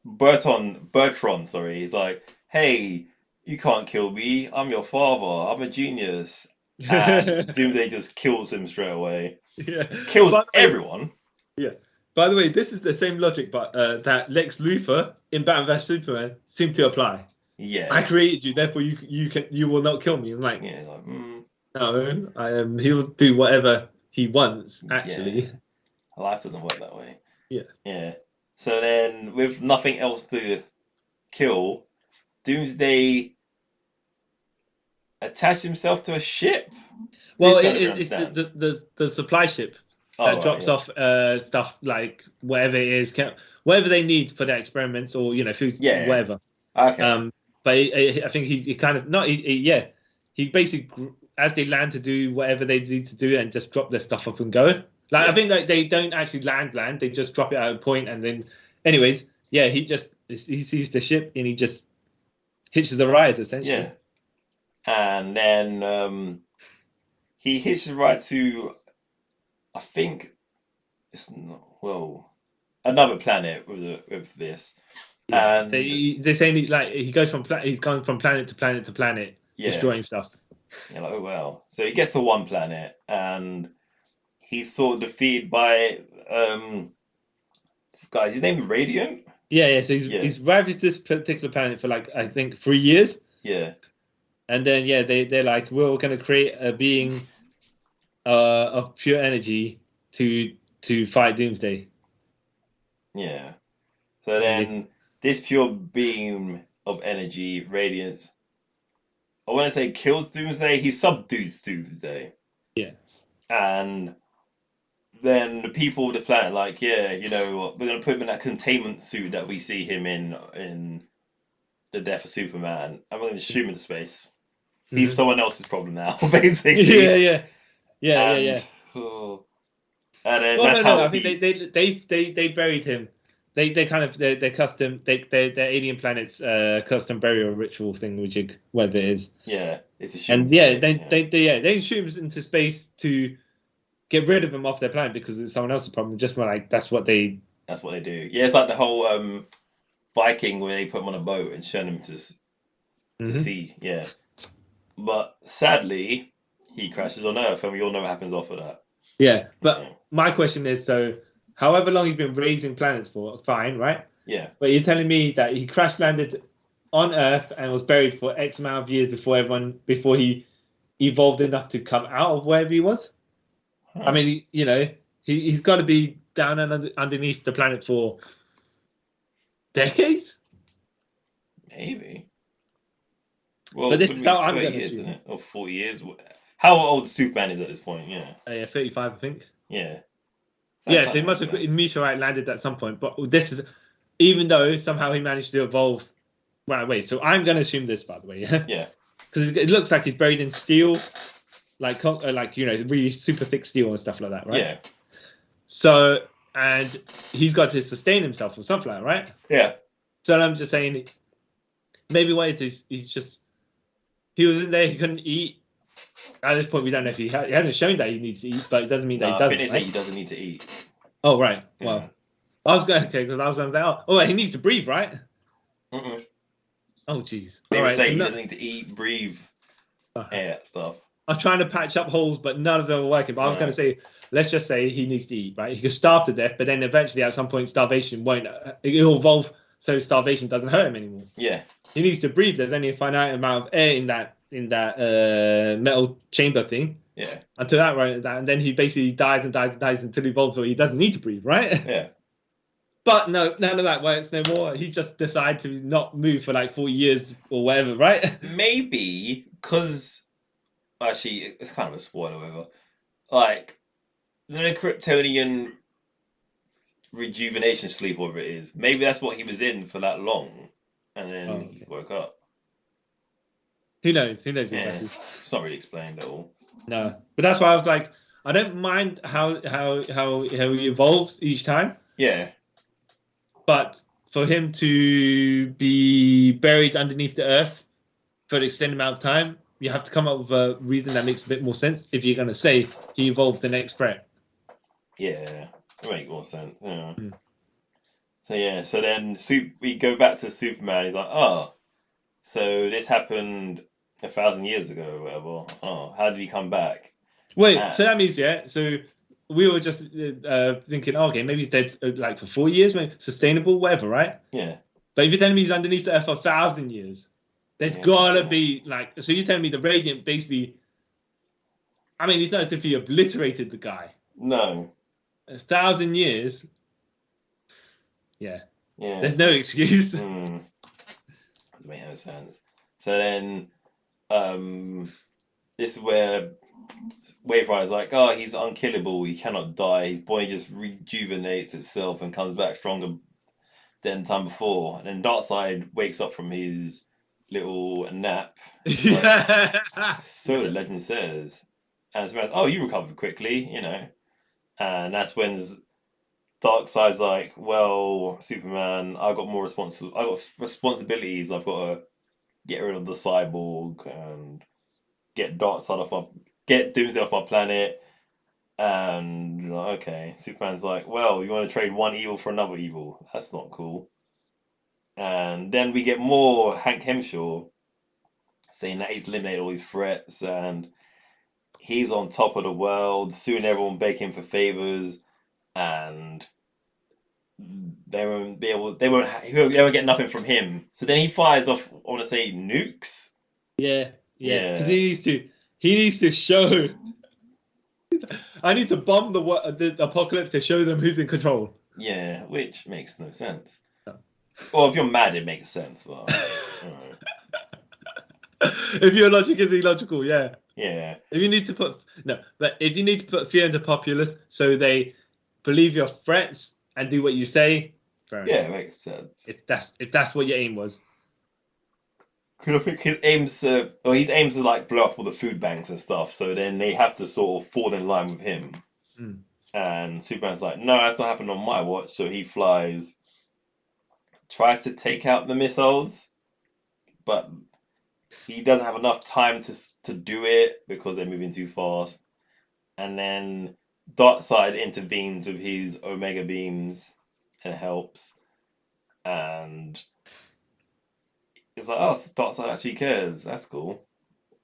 Bertrand, sorry, he's like, "Hey, you can't kill me. I'm your father. I'm a genius." And Doomsday just kills him straight away. Yeah. Kills By the way- everyone. Yeah. By the way, this is the same logic, but that Lex Luthor in Batman vs Superman seemed to apply. Yeah. I created you, therefore you will not kill me. I'm like, Yeah, he's like, no, he will do whatever he wants. Actually, life doesn't work that way. Yeah. Yeah. So then, with nothing else to kill, Doomsday attached himself to a ship. well, This kind of it's understand. the supply ship Oh, that right, drops yeah. off stuff like whatever it is, whatever they need for their experiments or food, Yeah. whatever. Okay. But I think he kind of not he basically as they land to do whatever they need to do and just drop their stuff up and go. Like Yeah. I think like they don't actually land, they just drop it at a point and then anyways, yeah, he sees the ship and he just hitches the ride essentially. Yeah. And then he hitches a ride to, I think, it's not, well, another planet with this. Yeah. And They say like he goes he's gone from planet to planet to planet destroying stuff. you're like, oh well. So he gets to one planet and he's sort of defeated by this guy. Is his name Radiant? Yeah. So he's arrived at this particular planet for like I think 3 years. Yeah. And then they're like, we're gonna create a being of pure energy to fight Doomsday. Yeah. So then this pure beam of energy, radiance, I want to say kills Doomsday. He subdues Doomsday. Yeah. And then the people of the planet, like, yeah, you know what, we're gonna put him in that containment suit that we see him in the Death of Superman, and we're gonna shoot him into space. He's someone else's problem now, basically. Yeah. Oh. And then Well, that's no, how I think they buried him. They kind of their custom their alien planet's custom burial ritual thing, which whatever it is. Yeah, it's a shoot. And they shoot him into space to get rid of him off their planet because it's someone else's problem. Just like that's what they do. Yeah, it's like the whole Viking where they put him on a boat and send him to sea. Yeah, but sadly he crashes on Earth, and we all know what happens after that. Yeah, but my question is, so however long he's been raising planets for, fine, right? Yeah. But you're telling me that he crash landed on Earth and was buried for X amount of years before he evolved enough to come out of wherever he was? I mean, he's got to be down and underneath the planet for decades? Maybe. Well, But this is how I'm 30 going to years, assume. isn't it? Or 40 years. How old Superman is at this point? Yeah. 35, I think. Yeah. Yeah, so he must have meteorite landed at some point. But this is, even though somehow he managed to evolve. Right, wait. So I'm going to assume this, by the way. Yeah. Because it looks like he's buried in steel, like really super thick steel and stuff like that, right? Yeah. So and he's got to sustain himself or something like that, right? Yeah. So I'm just saying, maybe what it is, he was in there, he couldn't eat. At this point, we don't know if he hasn't shown that he needs to eat, but it doesn't mean that he doesn't. I think they say right? he doesn't need to eat. Oh, right. Yeah. Well, I was going because I was going to say, oh, he needs to breathe, right? Mm-mm. Oh, jeez. They All would right, say so he doesn't need to eat, breathe, that stuff. I was trying to patch up holes, but none of them were working. But I was No. going to say, let's just say he needs to eat, right? He could starve to death, but then eventually at some point starvation won't. It'll evolve so starvation doesn't hurt him anymore. Yeah. He needs to breathe. There's only a finite amount of air in that metal chamber thing. Yeah. Until and then he basically dies until he evolves, or he doesn't need to breathe, right? Yeah. But no, none of that works no more. He just decided to not move for like 4 years or whatever, right? Maybe because actually it's kind of a spoiler, whatever. Like the Kryptonian rejuvenation sleep, whatever it is. Maybe that's what he was in for that long, and then he woke up. Who knows? Yeah. Exactly? It's not really explained at all. No, but that's why I was like, I don't mind how he evolves each time, Yeah. but for him to be buried underneath the earth for an extended amount of time, you have to come up with a reason that makes a bit more sense if you're going to say he evolves the next threat. Yeah. It makes more sense. Yeah. Mm. So yeah, so then we go back to Superman. He's like, oh, so this happened 1,000 years ago or whatever. Oh, how did he come back? Wait, Ah. so that means, yeah, so we were just thinking, okay, maybe he's dead like for 4 years, maybe sustainable, whatever, right? Yeah. But if you're telling me he's underneath the earth for 1,000 years, there's Yeah, gotta so- be like, so you're telling me the Radiant basically, I mean, it's not as if he obliterated the guy. No. 1,000 years, yeah, Yeah. there's no excuse. Hmm. Doesn't make no sense. So then, this is where Wave Rider's like, oh, he's unkillable. He cannot die. His body just rejuvenates itself and comes back stronger than the time before. And then Darkseid wakes up from his little nap. Yeah. So the legend says. And Superman's, oh, you recovered quickly, you know. And that's when Darkseid's like, well, Superman, I got responsibilities. I've got to get rid of the cyborg and get get Doomsday off my planet. And you're like, okay, Superman's like, well, you want to trade one evil for another evil? That's not cool. And then we get more Hank Hemshaw saying that he's eliminated all these threats and he's on top of the world, suing everyone, begging for favors, and they won't get nothing from him. So then he fires off, I want to say, nukes. Yeah. Yeah. Because he needs to show. I need to bomb the apocalypse to show them who's in control. Yeah, which makes no sense. No. Well, if you're mad, it makes sense, but If your logic is illogical, yeah. yeah, If you need to put fear into populace so they believe your threats and do what you say, fair yeah, enough. it makes sense. If that's what your aim was. Because I think he aims to like blow up all the food banks and stuff. So then they have to sort of fall in line with him. Mm. And Superman's like, no, that's not happening on my watch. So he flies, tries to take out the missiles, but he doesn't have enough time to do it because they're moving too fast. And then Darkseid intervenes with his Omega beams and helps. And it's like, oh, Darkseid actually cares. That's cool.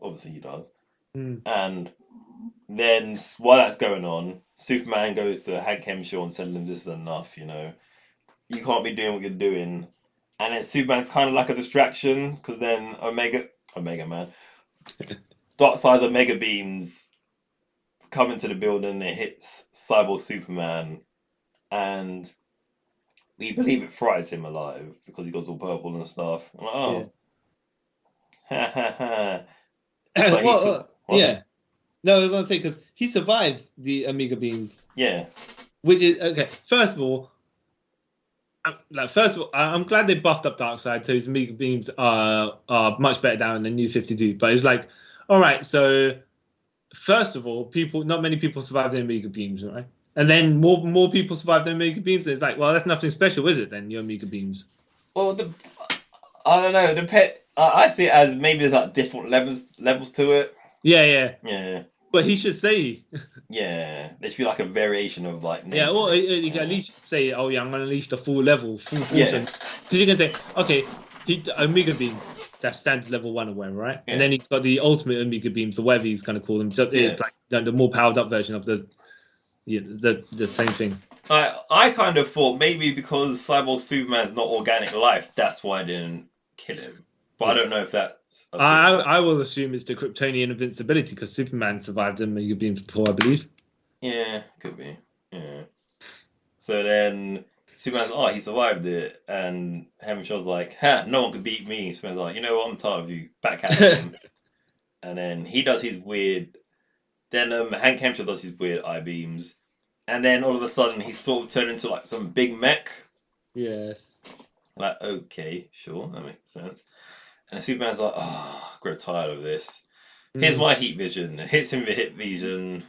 Obviously he does. Mm. And then while that's going on, Superman goes to Hank Hemshaw and tells him this is enough, you know. You can't be doing what you're doing. And then Superman's kind of like a distraction because then Omega Man, Darkseid's Omega beams come into the building. It hits Cyborg Superman, and we believe it fries him alive because he goes all purple and stuff. I'm like, oh, ha ha ha. But what? Yeah. No, I was going to say, because he survives the Omega beams. Yeah. Which is, okay, first of all, I'm glad they buffed up Darkseid, so his Omega beams are much better down than New 52. But it's like, all right, so first of all, not many people survive the Omega beams, right? And then more people survive the Omega beams. And it's like, well, that's nothing special, is it? Then your Omega beams. Well, I don't know. I see it as maybe there's like different levels to it. Yeah. Yeah. But he should say. Yeah, there should be like a variation of like. Yeah, or you can at least say, oh yeah, I'm gonna unleash the full level, full portion. Yeah. Because you can say, okay, Omega beam, that's standard level 1 or whatever, right? Yeah. And then he's got the ultimate Omega beams, or whatever he's gonna call them. So Yeah. it's like the more powered up version of the same thing. I kind of thought maybe because Cyborg Superman's not organic life, that's why I didn't kill him. But I don't know if that's. I will assume it's the Kryptonian invincibility because Superman survived Omega beams before, I believe. Yeah, could be. Yeah. So then Superman's like, oh, he survived it, and Hemshaw's like, ha, no one could beat me. Superman's like, you know what, I'm tired of you. Backhand him. And then he does his weird. Then Hank Hemshaw does his weird eye beams, and then all of a sudden he's sort of turned into like some big mech. Yes. Like, okay, sure, that makes sense. And Superman's like, oh, I grow tired of this. Here's my heat vision. It hits him with hit vision.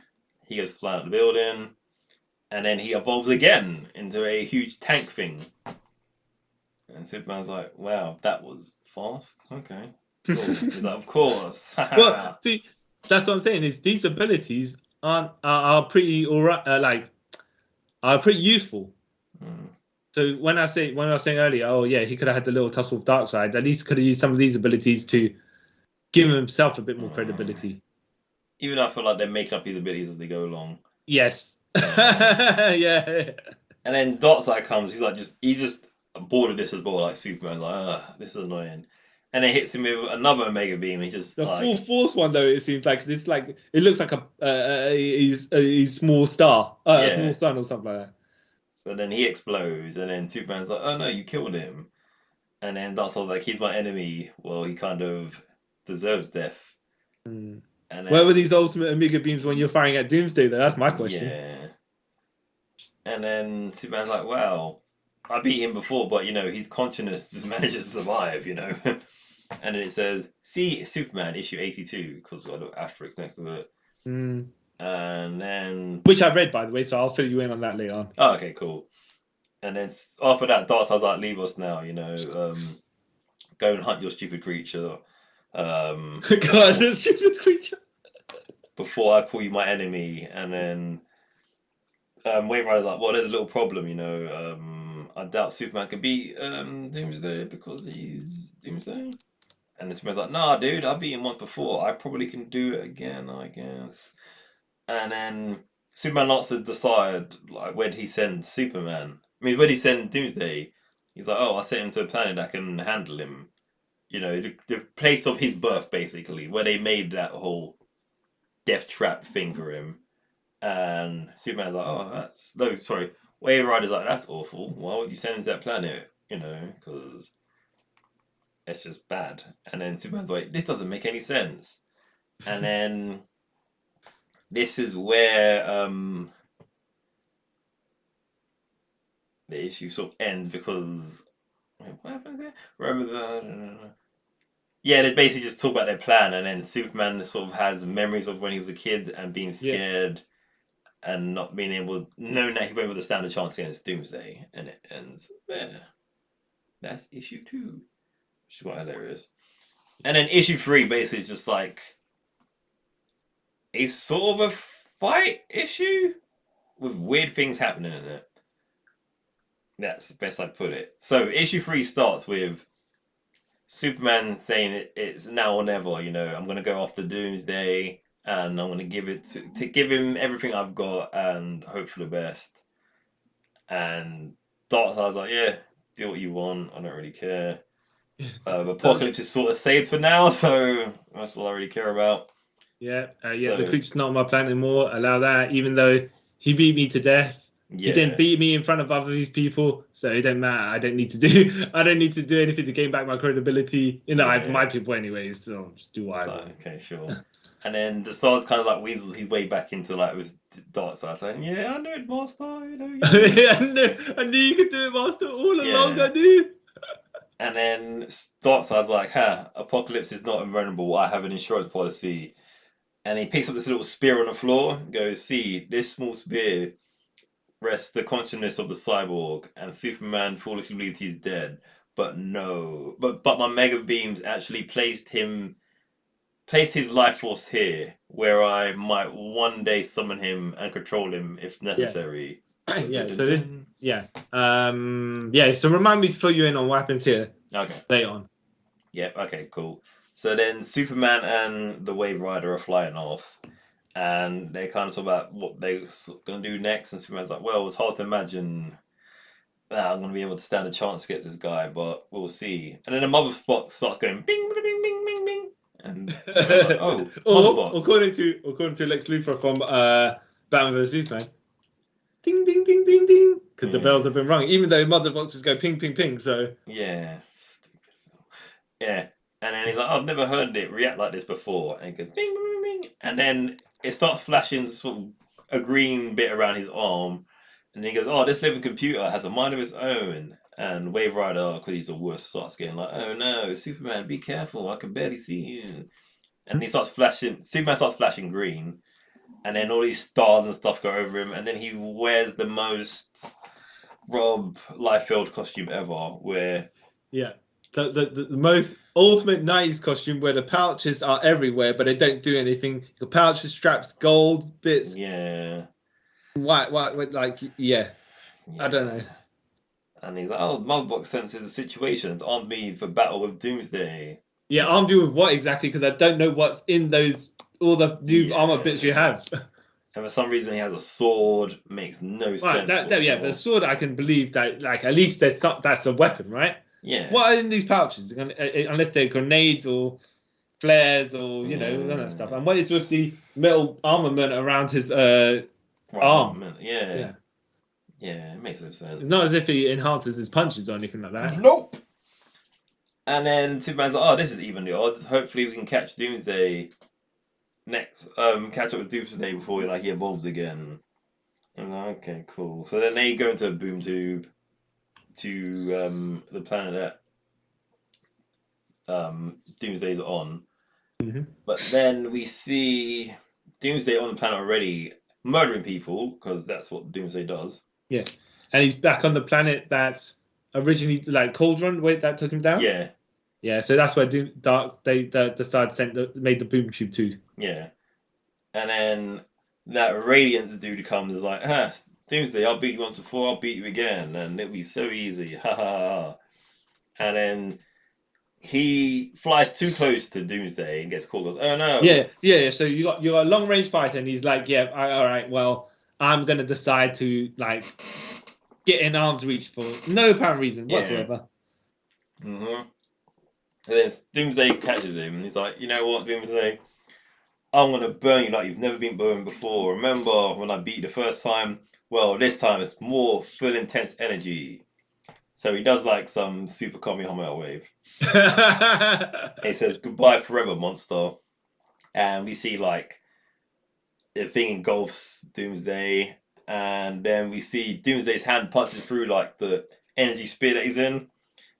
he goes flying out the building, and then he evolves again into a huge tank thing. And Superman's like, wow, that was fast. Okay. Cool. He's like, of course. Well, see, that's what I'm saying. Is these abilities are pretty alright, are pretty useful. So when I was saying earlier, oh yeah, he could have had the little tussle with Darkseid. At least could have used some of these abilities to give himself a bit more credibility. Even though I feel like they're making up his abilities as they go along. Yes. Yeah. And then Darkseid comes. He's just bored of this as well. Like Superman's like, this is annoying. And then hits him with another Omega Beam. He just The full force one though, it seems like it's like it looks like a small star, a small sun or something like that. So then he explodes, and then Superman's like, "Oh no, you killed him." And then Darkseid's like, "He's my enemy. Well, he kind of deserves death." And then, where were these ultimate Omega Beams when you're firing at Doomsday? Though that's my question. Yeah. And then Superman's like, "Wow, I beat him before, but his consciousness just manages to survive, And then it says, "See Superman issue 82," because it's got a little asterisk next to it. And then, which I read, by the way, so I'll fill you in on that later on. Oh, okay, cool. And then after that, Darkseid's like, "Leave us now, go and hunt your stupid creature." God, this stupid creature. Before I call you my enemy. And then Wave Rider's like, "Well, there's a little problem, I doubt Superman can beat Doomsday because he's Doomsday." And then Superman's like, "Nah, dude, I beat him once before. I probably can do it again, I guess." And then Superman wants to decide, like, where did he send Superman? I mean, where did he send Doomsday? He's like, "Oh, I sent him to a planet that can handle him." The place of his birth, basically, where they made that whole death trap thing for him. And Superman's like, "Oh, that's... No, sorry. Wave Rider's like, that's awful. Why would you send him to that planet? Because it's just bad." And then Superman's like, "This doesn't make any sense." And then this is where the issue sort of ends because... Wait, what happens there? Remember yeah, they basically just talk about their plan, and then Superman sort of has memories of when he was a kid and being scared and not being able... knowing that he won't be able to stand a chance against Doomsday. And it ends there. That's issue 2. Which is quite hilarious. And then issue 3 basically is just like... a sort of a fight issue with weird things happening in it. That's the best I'd put it. So issue 3 starts with Superman saying it's now or never. I'm going to go after Doomsday, and I'm going to give it to give him everything I've got and hope for the best. And Darkseid's like, "Yeah, do what you want. I don't really care." Apocalypse is sort of saved for now, so that's all I really care about. Yeah, the creature's not on my planet anymore. Allow that, even though he beat me to death. Yeah. He didn't beat me in front of other these people, so it don't matter. I don't need to do anything to gain back my credibility. It's my people anyways, so just do what I want. Okay, sure. And then the Star's kind of like weasels his way back into with Darkseid, saying, "Yeah, I know it, Master. I knew you could do it, Master. All along, I knew." And then Darkseid's like, Apocalypse is not invulnerable. I have an insurance policy. And he picks up this little spear on the floor and goes, "See, this small spear rests the consciousness of the cyborg, and Superman foolishly believes he's dead. But no. But my mega beams actually placed his life force here, where I might one day summon him and control him if necessary." So remind me to fill you in on what happens here. Okay. Later on. Yeah, okay, cool. So then Superman and the Wave Rider are flying off, and they kind of talk about what they're going to do next, and Superman's like, "Well, it's hard to imagine that I'm going to be able to stand a chance against this guy, but we'll see." And then the mother box starts going bing, bing, bing, bing, bing, bing. And Superman's like, "Oh, mother box." According to Lex Luthor from Batman vs Superman, ding, ding, ding, ding, ding, because the bells have been rung, even though mother boxes go ping, ping, ping, so... Yeah, stupid film. Yeah. And then he's like, "I've never heard it react like this before." And he goes, bing, bing, bing, bing. And then it starts flashing sort of a green bit around his arm. And he goes, "Oh, this living computer has a mind of its own." And Wave Rider, because he's the worst, starts getting like, "Oh no, Superman, be careful. I can barely see you." And he starts flashing, Superman starts flashing green. and then all these stars and stuff go over him, and then he wears the most Rob Liefeld costume ever, where the most ultimate 90s costume where the pouches are everywhere, but they don't do anything. The pouches, straps, gold bits. White, like, I don't know. And he's like, oh, Multiverse senses the situations. Armed me for battle with Doomsday. Yeah, armed you with what exactly? Because I don't know what's in all the new armor bits you have. And for some reason, he has a sword. Makes no sense. The sword, I can believe that. Like, at least that's the weapon, right? Yeah. What are in these pouches? Unless they're grenades or flares or that kind of stuff. And what is with the metal armament around his arm? Yeah, it makes no sense. It's not as if he enhances his punches or anything like that. Nope. And then Superman's like, oh, this is even the odds. Hopefully we can catch Doomsday next. Catch up with Doomsday before he evolves again. And I'm like, okay, cool. So then they go into a boom tube to the planet that Doomsday's on. Mm-hmm. But then we see Doomsday on the planet already murdering people, because that's what Doomsday does. Yeah. And he's back on the planet that's originally like Cauldron, that took him down? Yeah. Yeah, so that's where they decided made the boom tube too. Yeah. And then that Radiance dude comes like, Doomsday, I'll beat you once before, I'll beat you again, and it'll be so easy. Ha ha ha. And then he flies too close to Doomsday and gets caught. Goes, oh no. Yeah. So you got a long range fighter, and he's like, yeah, all right. Well, I'm gonna decide to get in arm's reach for no apparent reason whatsoever. Mm-hmm. And then Doomsday catches him, and he's like, you know what, Doomsday? I'm gonna burn you like you've never been burned before. Remember when I beat you the first time? Well, this time it's more full intense energy. So he does some super Kamehameha wave. He says, goodbye forever, monster. And we see the thing engulfs Doomsday. And then we see Doomsday's hand punches through the energy spear that he's in.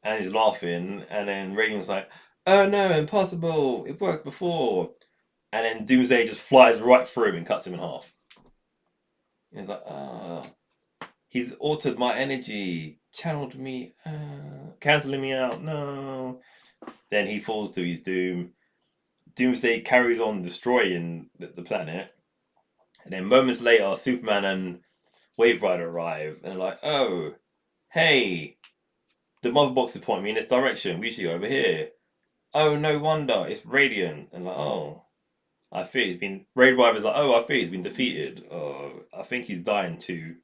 And he's laughing. And then Radiant's like, oh no, impossible. It worked before. And then Doomsday just flies right through him and cuts him in half. And he's like, he's altered my energy. Channeled me, cancelling me out, no. Then he falls to his doom. Doomsday carries on destroying the planet. And then moments later, Superman and Wave Rider arrive. And they're like, oh, hey, the mother box is pointing me in this direction. We should go over here. Oh, no wonder, it's Radiant. And I think he's been... Wave Rider's like, I think he's been defeated. I think he's dying too.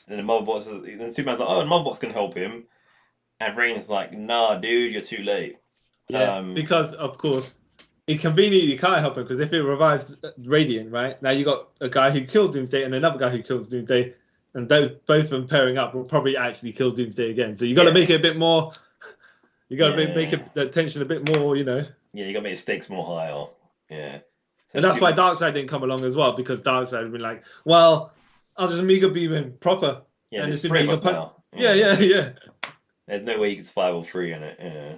And then then Superman's like, the Motherbox can help him. And Radiant's like, nah, dude, you're too late. Yeah, because, of course, he conveniently can't help him, because if it revives Radiant, right, now you got a guy who killed Doomsday and another guy who kills Doomsday, and both of them pairing up will probably actually kill Doomsday again. So you got to make it a bit more... You got to make the tension a bit more, Yeah, you got to make the stakes more higher. Yeah. And that's why Darkseid didn't come along as well, because Darkseid had been like, well... I'll just Omega Beam him proper. Yeah, there's three of us now. Yeah. There's no way you can survive all three in it. Yeah.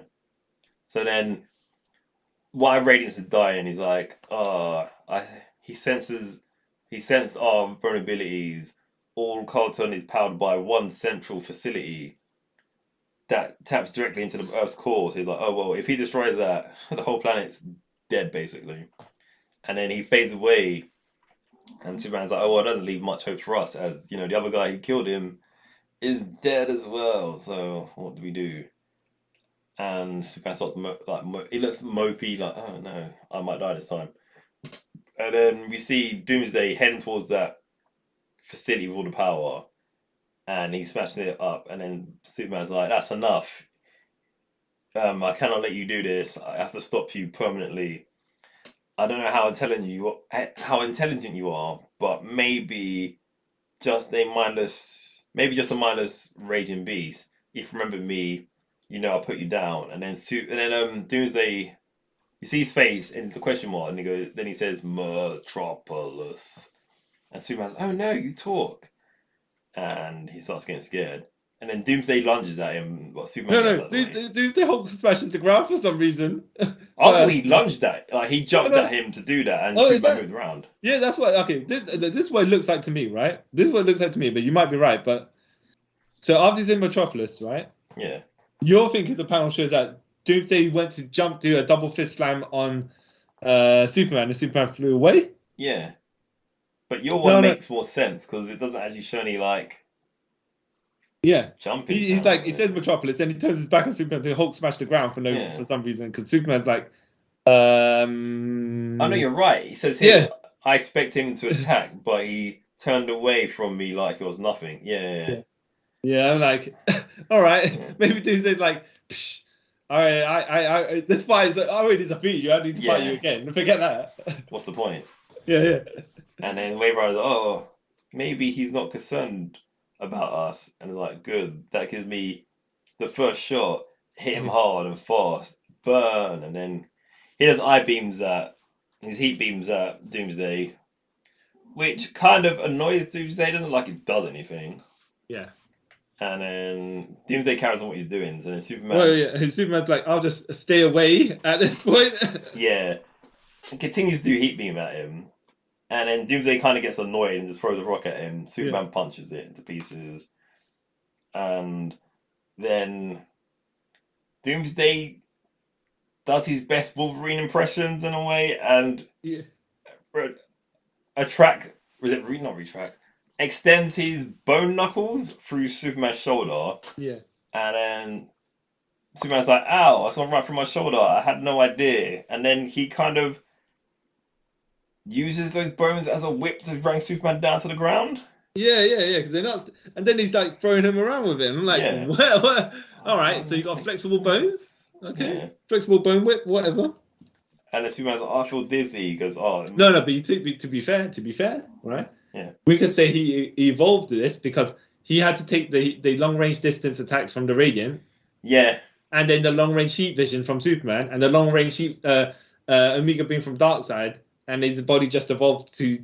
So then, while Radiance is dying, he's like, he sensed our vulnerabilities. All Carlton is powered by one central facility that taps directly into the Earth's core. So he's like, oh, well, if he destroys that, the whole planet's dead, basically. And then he fades away. And Superman's like, it doesn't leave much hope for us, as, the other guy who killed him is dead as well. So what do we do? And Superman starts he looks mopey, oh no, I might die this time. And then we see Doomsday heading towards that facility with all the power, and he's smashing it up. And then Superman's like, that's enough. I cannot let you do this. I have to stop you permanently. I don't know how intelligent you are, but maybe just a mindless raging beast. If you remember me, I'll put you down. And then Doomsday, you see his face and it's a question mark, and then he says Metropolis, and Superman's, oh no, you talk, and he starts getting scared. And then Doomsday lunges at him. What Superman gets out the way. Doomsday Hulk smashes the ground for some reason. I thought he lunged at, like he jumped No. at him to do that, and Oh, is Superman that- moved around. Yeah, that's what. Okay, this is what it looks like to me, right? This is what it looks like to me, but you might be right. But so after he's in Metropolis, right? Yeah. You're thinking the panel shows that Doomsday went to jump, do a double fist slam on Superman, and Superman flew away. Yeah. But your one makes more sense because it doesn't actually show any like Yeah, jumping. he's like he says Metropolis, then he turns his back on Superman to Hulk smash the ground for some reason because Superman's like, I know you're right. He says here, I expect him to attack, but he turned away from me like it was nothing. Yeah. I'm like, all right, maybe Doomsday's like, psh, all right, I this fight is I already defeated you. I need to fight you again. Forget that. What's the point? Yeah. And then Wave Rider's like, oh, maybe he's not concerned about us. And it's like, good. That gives me the first shot. Hit him hard and fast. Burn. And then he does his heat beams at Doomsday, which kind of annoys Doomsday. Doesn't like it does anything. Yeah. And then Doomsday carries on what he's doing. So then Superman. Well, yeah. Superman's like, I'll just stay away at this point. Yeah. And continues to do heat beam at him. And then Doomsday kind of gets annoyed and just throws a rock at him. Superman punches it into pieces. And then Doomsday does his best Wolverine impressions in a way and extends his bone knuckles through Superman's shoulder. Yeah. And then Superman's like, ow, that's gone right through my shoulder. I had no idea. And then he kind of uses those bones as a whip to bring Superman down to the ground. Yeah, because they're not. And then he's like throwing him around with it. I'm like, what? All right, so you got flexible bones. Okay, flexible bone whip, whatever. And then Superman's like, I feel dizzy. He goes, oh. No, but to be fair, right? Yeah. We could say he evolved this because he had to take the long range distance attacks from the Radiant. Yeah. And then the long range heat vision from Superman and the long range heat Omega beam from Darkseid. And his body just evolved for the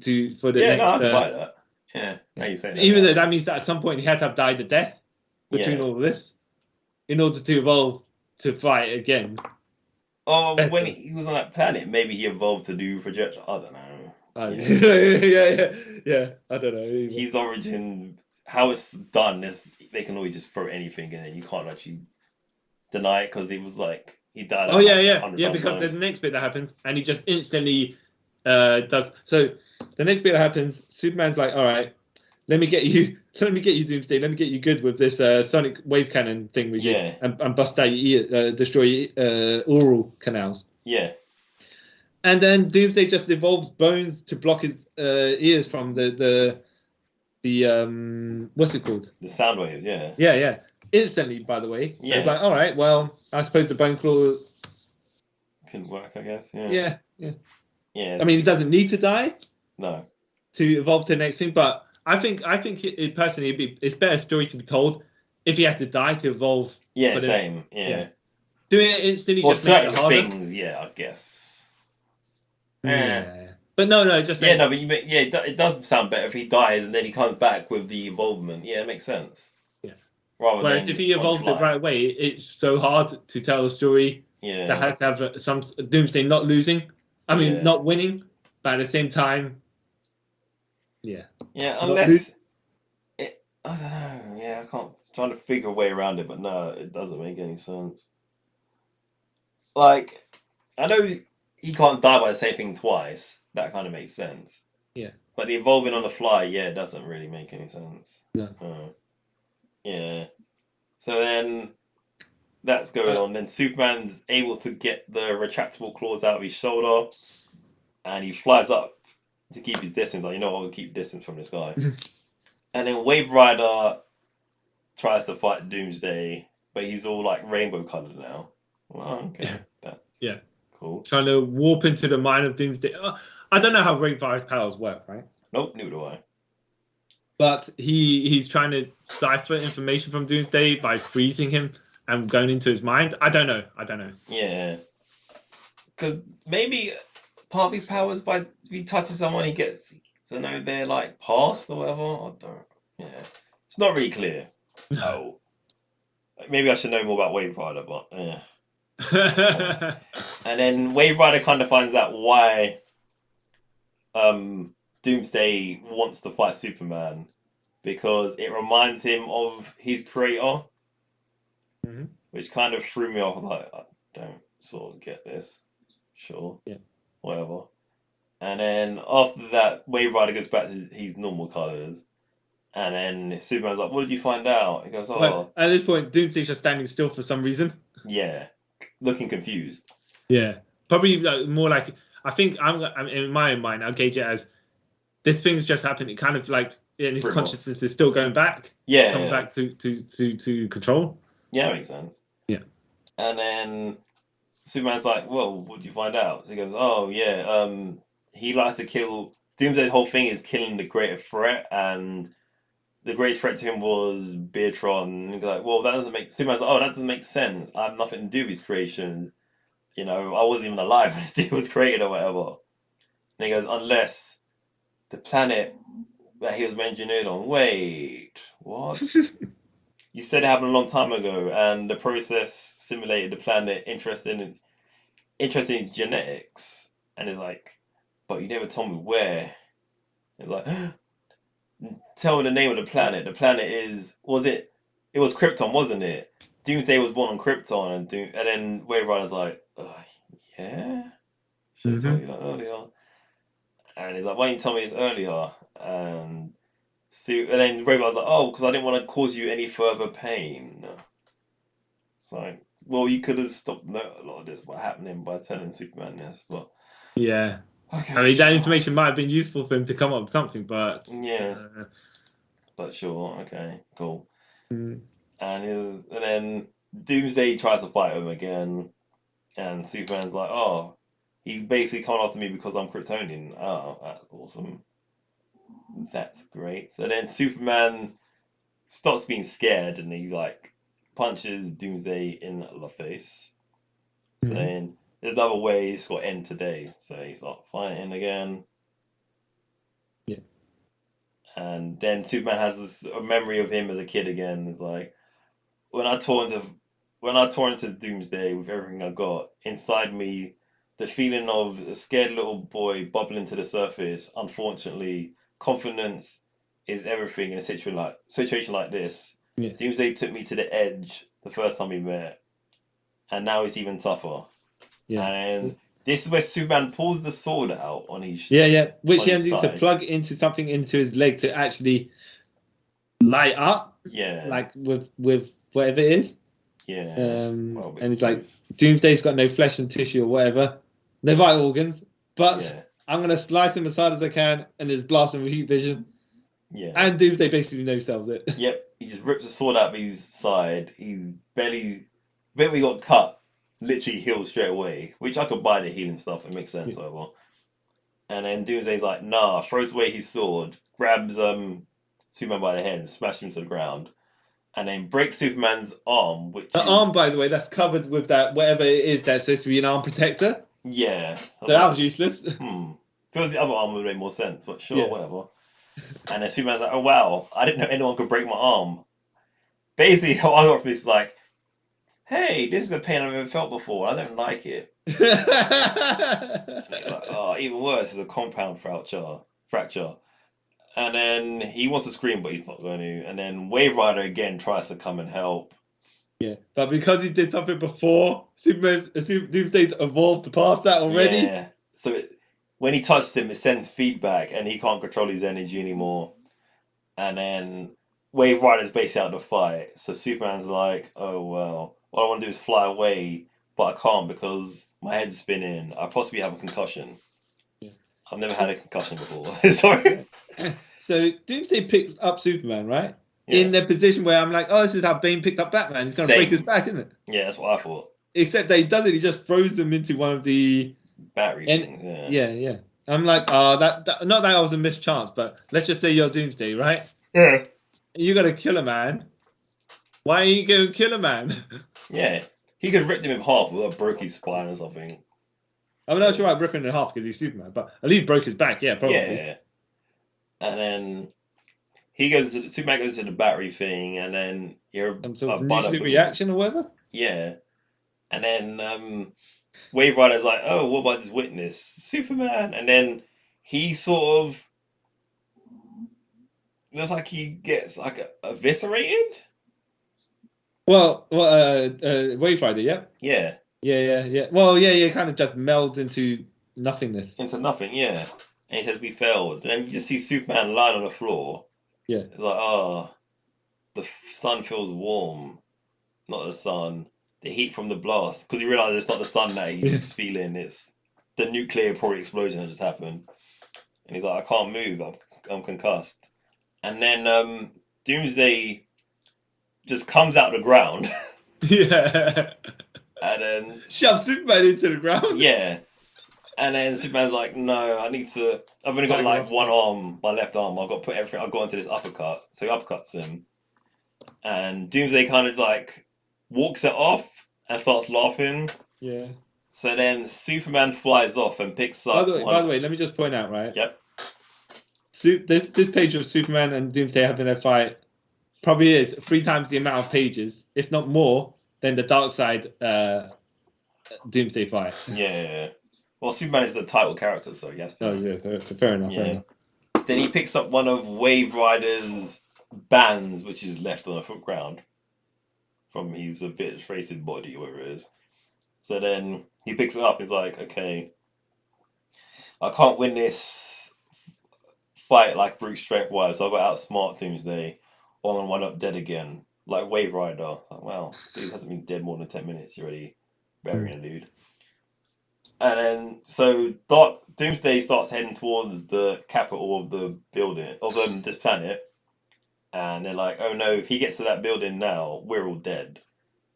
next. No, I can buy that. Yeah, now you say that. Even though that means that at some point he had to have died a death between all of this in order to evolve to fight again. Oh, when he was on that planet, maybe he evolved to do projectile. I don't know. Yeah. I don't know. His origin, how it's done, is they can always just throw anything in and you can't actually deny it because it was like he died. Oh yeah, because there's the next bit that happens and he just instantly. Does so the next bit that happens, Superman's like, all right, let me get you Doomsday, let me get you good with this sonic wave cannon thing we did and bust out your ear, destroy oral canals. Yeah. And then Doomsday just evolves bones to block his ears from the what's it called? The sound waves, yeah. Yeah. Instantly, by the way. So it's like, all right, well, I suppose the bone claw couldn't work, I guess. Yeah. Yeah. I mean, he doesn't need to die. No. To evolve to the next thing, but I think it personally, it's better story to be told if he has to die to evolve. Yeah, same. Yeah. Doing it instantly just certain makes it harder. things, I guess. Yeah. But no, just but it does sound better if he dies and then he comes back with the evolvement. Yeah, it makes sense. Yeah. Whereas if he evolved it right away, it's so hard to tell a story. Yeah. That has to have some Doomsday not losing. I mean, not winning, but at the same time, Yeah, unless I don't know. Yeah, I can't. Trying to figure a way around it, but no, it doesn't make any sense. Like, I know he can't die by the same thing twice. That kind of makes sense. Yeah. But the evolving on the fly, it doesn't really make any sense. No. Yeah. So then that's going on. Then Superman's able to get the retractable claws out of his shoulder, and he flies up to keep his distance. Like, I'll keep distance from this guy. And then Wave Rider tries to fight Doomsday, but he's all like rainbow colored now. Well, okay, that's cool. Trying to warp into the mind of Doomsday. I don't know how Wave Rider's powers work, right? Nope, neither do I. But he's trying to cipher information from Doomsday by freezing him and going into his mind. I don't know. Yeah. Because maybe part of his powers, by if he touches someone, he gets to know they're like past or whatever. I don't. Yeah. It's not really clear. No. Maybe I should know more about Wave Rider, but yeah. And then Wave Rider kind of finds out why Doomsday wants to fight Superman, because it reminds him of his creator, which kind of threw me off. Like, I don't sort of get this. Sure. Yeah. Whatever. And then after that, Wave Rider goes back to his normal colours. And then Superman's like, what did you find out? He goes, oh. Well, at this point, Doomsday's just standing still for some reason. Yeah. Looking confused. Yeah. Probably more like, I think I'm in my mind, I'll gauge it as this thing's just happened. It kind of like, and his consciousness is still going back. Yeah. Coming back to control. Yeah, that makes sense. Yeah. And then Superman's like, well, what did you find out? So he goes, oh, yeah, he likes to kill... Doomsday's whole thing is killing the greater threat, and the great threat to him was Beatron. And he's like, well, that doesn't make... Superman's like, oh, that doesn't make sense. I have nothing to do with his creation. You know, I wasn't even alive when it was created or whatever. And he goes, unless the planet that he was engineered on... Wait, what? You said it happened a long time ago, and the process simulated the planet interested in genetics. And it's like, but you never told me where. It's like, tell me the name of the planet. The planet it was Krypton, wasn't it? Doomsday was born on Krypton, and then Wave Rider's like, yeah? Should have told you that earlier. And he's like, why didn't you tell me this earlier? And then Wave Rider's like, oh, because I didn't want to cause you any further pain. It's like, well, you could have stopped a lot of this happening by telling Superman this, but... Yeah. Okay, I mean, that information might have been useful for him to come up with something, but... Yeah. But sure, okay, cool. And then Doomsday tries to fight him again, and Superman's like, oh, he's basically coming after me because I'm Kryptonian. Oh, that's awesome. That's great. So then Superman stops being scared, and he, like, punches Doomsday in the face, saying... There's another way it's got to end today. So he starts fighting again. Yeah. And then Superman has a memory of him as a kid again. It's like, when I tore into Doomsday with everything I got, inside me, the feeling of a scared little boy bubbling to the surface. Unfortunately, confidence is everything in a situation like this. Yeah. Doomsday took me to the edge the first time we met. And now it's even tougher. Yeah. And this is where Superman pulls the sword out on his which he has to plug into something into his leg to actually light up. Yeah. Like with whatever it is. Yeah. And it's like, Doomsday's got no flesh and tissue or whatever. No vital organs. But I'm going to slice him as hard as I can and just blast him with heat vision. Yeah. And Doomsday basically no-sells it. Yep. He just rips the sword out of his side. His belly... bit we got cut. Literally heals straight away, which I could buy the healing stuff. It makes sense, over. And then Doomsday's like, nah, throws away his sword, grabs Superman by the head and smashes him to the ground, and then breaks Superman's arm. Arm, by the way, that's covered with that whatever it is that's supposed to be an arm protector. Yeah, so that was useless. Feels the other arm would make more sense, but sure, whatever. And then Superman's like, oh wow, I didn't know anyone could break my arm. Basically, how I got from this is like, hey, this is a pain I've ever felt before. I don't like it. Like, oh, even worse is a compound fracture. And then he wants to scream, but he's not going to. And then Wave Rider again tries to come and help. Yeah, but because he did something before, Doomsday's evolved past that already. Yeah, so when he touches him, it sends feedback, and he can't control his energy anymore. And then Wave Rider's basically out of the fight. So Superman's like, oh, well, all I want to do is fly away, but I can't because my head's spinning. I possibly have a concussion. Yeah. I've never had a concussion before. Sorry. So Doomsday picks up Superman, right? Yeah. In the position where I'm like, oh, this is how Bane picked up Batman. He's going to break his back, isn't it? Yeah, that's what I thought. Except that he doesn't. He just throws them into one of the... battery things, Yeah. I'm like, that not that I was a missed chance, but let's just say you're Doomsday, right? Yeah. You got to kill a man. Why are you going to kill a man? Yeah. He could rip him in half with a broke his spine or something. I'm not sure I'd rip him in half because he's Superman, but at least broke his back, yeah, probably. Yeah. And then Superman goes to the battery thing, and then you're Some sort of nuclear reaction or whatever. Yeah, and then Wave Rider's like, oh, what about this witness, Superman? And then he sort of looks like he gets like eviscerated. Well, Wave Rider, yeah. Yeah. Yeah. Well, yeah, kind of just melds into nothingness. Into nothing, yeah. And he says, we failed. And then you just see Superman lying on the floor. Yeah. It's like, oh, the sun feels warm. Not the sun. The heat from the blast. Because he realizes it's not the sun that he's feeling. It's the nuclear probably explosion that just happened. And he's like, I can't move. I'm concussed. And then Doomsday just comes out of the ground. Yeah. And then shoves Superman into the ground. Yeah. And then Superman's like, no, I've only got like one arm, my left arm. I've got to put everything, I've got into this uppercut. So he uppercuts him. And Doomsday kind of like walks it off and starts laughing. Yeah. So then Superman flies off and picks up. By the way, let me just point out, right? Yep. This page of Superman and Doomsday having a fight probably is 3 times the amount of pages, if not more, than the Darkseid Doomsday fight. Yeah. Well, Superman is the title character, so he has to. Oh, yeah, fair enough. Yeah. Then he picks up one of Wave Rider's bands, which is left on the foot ground from his eviscerated body, or whatever it is. So then he picks it up. He's like, okay, I can't win this fight like brute strength wise, so I've got to outsmart Doomsday, or I'm gonna wind up dead again, like Wave Rider. Like, wow, dude hasn't been dead more than 10 minutes. You're already burying a dude. And then, so Doomsday starts heading towards the capital of the building, of this planet. And they're like, oh no, if he gets to that building now, we're all dead.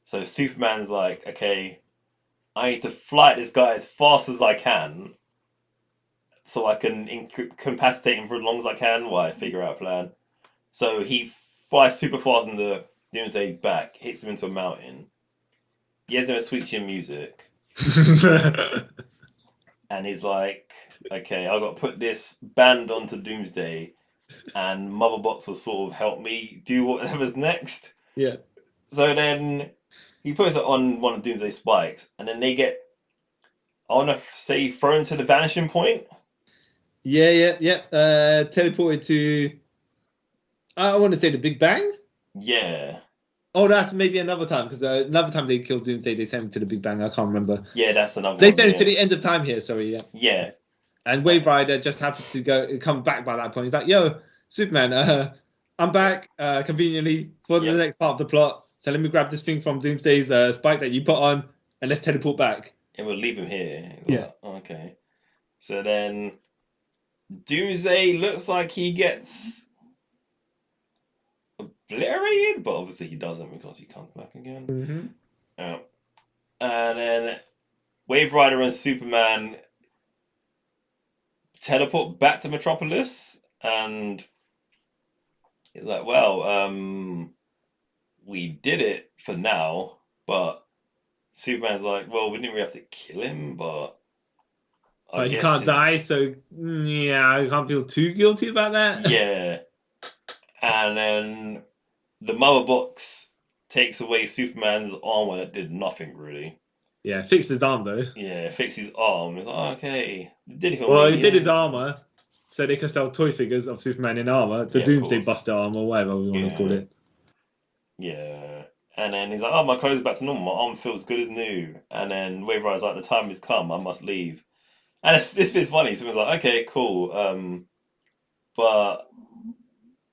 So Superman's like, okay, I need to fly at this guy as fast as I can so I can incapacitate him for as long as I can while I figure out a plan. So he flies super fast in the Doomsday's back, hits him into a mountain. He has him a sweet chin music. And he's like, okay, I've got to put this band onto Doomsday, and Mother Box will sort of help me do whatever's next. Yeah. So then he puts it on one of Doomsday's spikes, and then they get, I want to say, thrown to the vanishing point. Yeah. Teleported to, I want to say the Big Bang? Yeah. Oh, that's maybe another time, because another time they killed Doomsday, they sent him to the Big Bang. I can't remember. Yeah, that's another They one, sent him to the end of time here, sorry, yeah. Yeah. And Wave Rider just happens to come back by that point. He's like, yo, Superman, I'm back conveniently for the next part of the plot. So let me grab this thing from Doomsday's spike that you put on, and let's teleport back. And we'll leave him here. Yeah. Like, oh, okay. So then Doomsday looks like he gets obliterated, but obviously he doesn't because he comes back again. Mm-hmm. And then Wave Rider and Superman teleport back to Metropolis, and it's like, well, we did it for now, but Superman's like, well, we didn't really have to kill him, but I he guess can't die, so yeah, I can't feel too guilty about that. Yeah. And then the Mother Box takes away Superman's armor that did nothing really. Yeah, fixed his arm though. Yeah, fixed his arm. It's like, oh, okay. Did he? Well, he did his armor, so they can sell toy figures of Superman in armor, the Yeah, Doomsday Buster armor, whatever we want to call it. Yeah. And then he's like, oh, my clothes are back to normal. My arm feels good as new. And then Wave Rider's like, the time has come. I must leave. And this bit's funny. Someone's like, okay, cool. But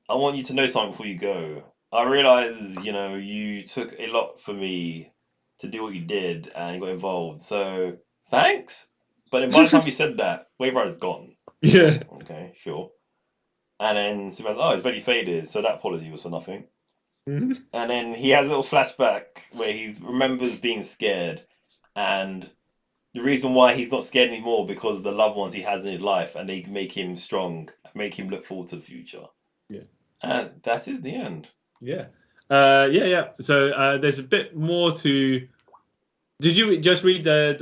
I want you to know something before you go. I realize, you took a lot for me to do what you did and got involved. So, thanks. But then by the time you said that, Wave Rider's gone. Yeah. Okay, sure. And then Superman's, oh, it's very faded. So that apology was for nothing. Mm-hmm. And then he has a little flashback where he remembers being scared. And the reason why he's not scared anymore because of the loved ones he has in his life. And they make him strong, make him look forward to the future. Yeah. And that is the end. Yeah. Yeah. So there's a bit more to. Did you just read the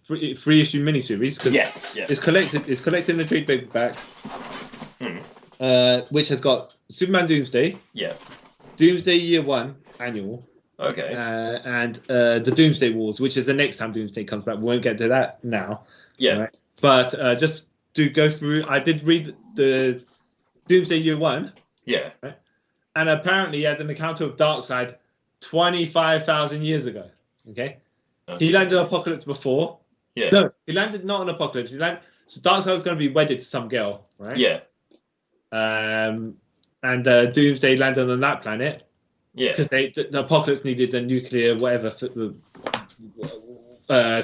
3-issue miniseries? Yeah. It's collected in the trade paperback. which has got Superman Doomsday, Yeah. Doomsday Year 1 annual, Okay. and the Doomsday Wars, which is the next time Doomsday comes back. We won't get to that now. Yeah. Right? But just to go through, I did read the Doomsday Year 1, Yeah. right? And apparently he had an encounter with Darkseid 25,000 years ago. Okay? He landed on Apocalypse before. Yeah. No, he landed not on Apocalypse. So Darkseid was going to be wedded to some girl, right? Yeah. And Doomsday landed on that planet. Yeah. Because the Apocalypse needed the nuclear whatever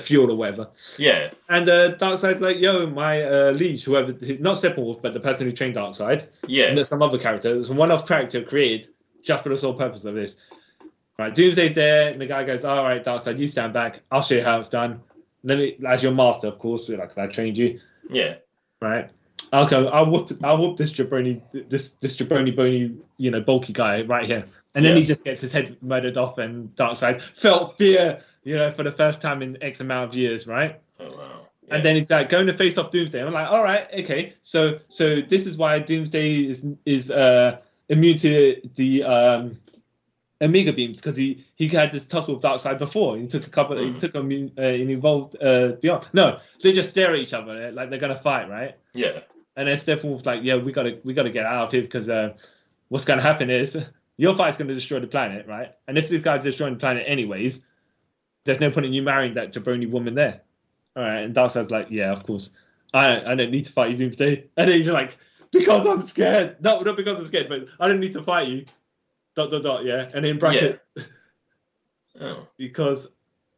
fuel or whatever. Yeah. And Darkseid's like, yo, my liege, whoever, not Steppenwolf, but the person who trained Darkseid. Yeah. And there's some other character. There's a one-off character created just for the sole purpose of this. Right, Doomsday's there, and the guy goes, all right, Darkseid, you stand back. I'll show you how it's done. As your master, of course, like I trained you. Yeah. Right. I'll go. I'll whoop this jabroni, this jabroni bony, bulky guy right here. And then he just gets his head murdered off, and Darkseid felt fear, for the first time in X amount of years, right? Oh wow. Yeah. And then he's like going to face off Doomsday. I'm like, all right, okay. So this is why Doomsday is immune to the Omega beams, because he had this tussle with Darkseid before. He took a couple. He took and evolved beyond. No, they just stare at each other like they're gonna fight, right? Yeah. And then Steppenwolf's like, yeah, we gotta get out of here, because what's gonna happen is your fight's gonna destroy the planet, right? And if this guy's destroying the planet anyways, there's no point in you marrying that jabroni woman there. All right, and Darkseid's like, yeah, of course. I don't need to fight you, Doomsday. And then he's like, because I'm scared. No, not because I'm scared, but I don't need to fight you. ... yeah. And in brackets, because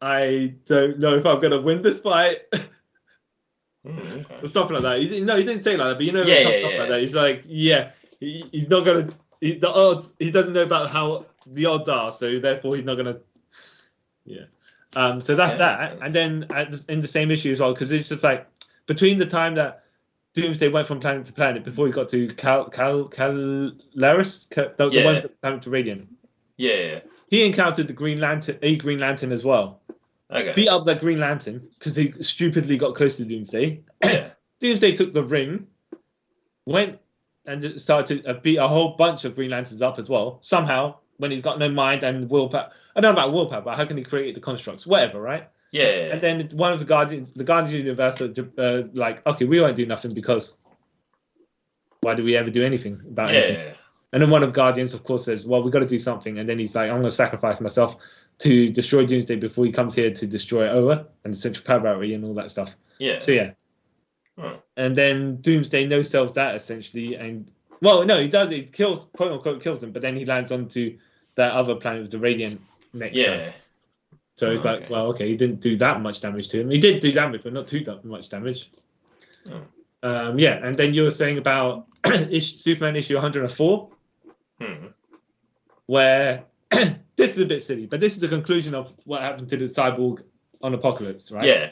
I don't know if I'm gonna win this fight. Okay. Or something like that. He didn't say like that, but stuff like that. He's like, yeah, he's not gonna. The odds. He doesn't know about how the odds are, so therefore he's not gonna. Yeah. So that's that. And then in the same issue as well, because it's just like between the time that Doomsday went from planet to planet before he got to Calaris, the one that went to Radiant. Yeah. He encountered the Green Lantern as well. Okay. Beat up that Green Lantern because he stupidly got close to Doomsday. Yeah. Doomsday took the ring, went and started to beat a whole bunch of Green Lanterns up as well. Somehow, when he's got no mind and willpower. I don't know about willpower, but how can he create the constructs? Whatever, right? Yeah. And then one of the Guardians of the Universe are like, okay, we won't do nothing because why do we ever do anything about anything? Yeah. And then one of Guardians, of course, says, well, we've got to do something. And then he's like, I'm going to sacrifice myself to destroy Doomsday before he comes here to destroy Oa and the Central Power Battery and all that stuff. Yeah. So, yeah. Oh. And then Doomsday no-sells that, essentially. And, well, no, he does. He kills, quote-unquote, kills them. But then he lands onto that other planet with the Radiant next time. So it's like, well, okay, he didn't do that much damage to him. He did do damage, but not too much damage. Oh. Yeah, and then you were saying about Superman issue 104, where this is a bit silly, but this is the conclusion of what happened to the Cyborg on Apocalypse, right? Yeah.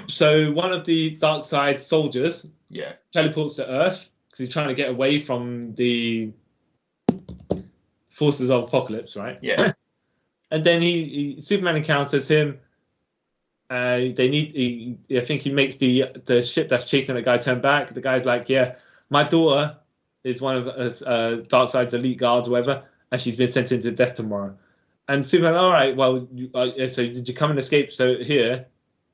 So one of the Darkseid soldiers teleports to Earth because he's trying to get away from the forces of Apocalypse, right? Yeah. And then Superman encounters him. I think he makes the ship that's chasing the guy turn back. The guy's like, yeah, my daughter is one of Darkseid's elite guards or whatever, and she's been sent into death tomorrow. And Superman, all right, well, so did you come and escape? So here,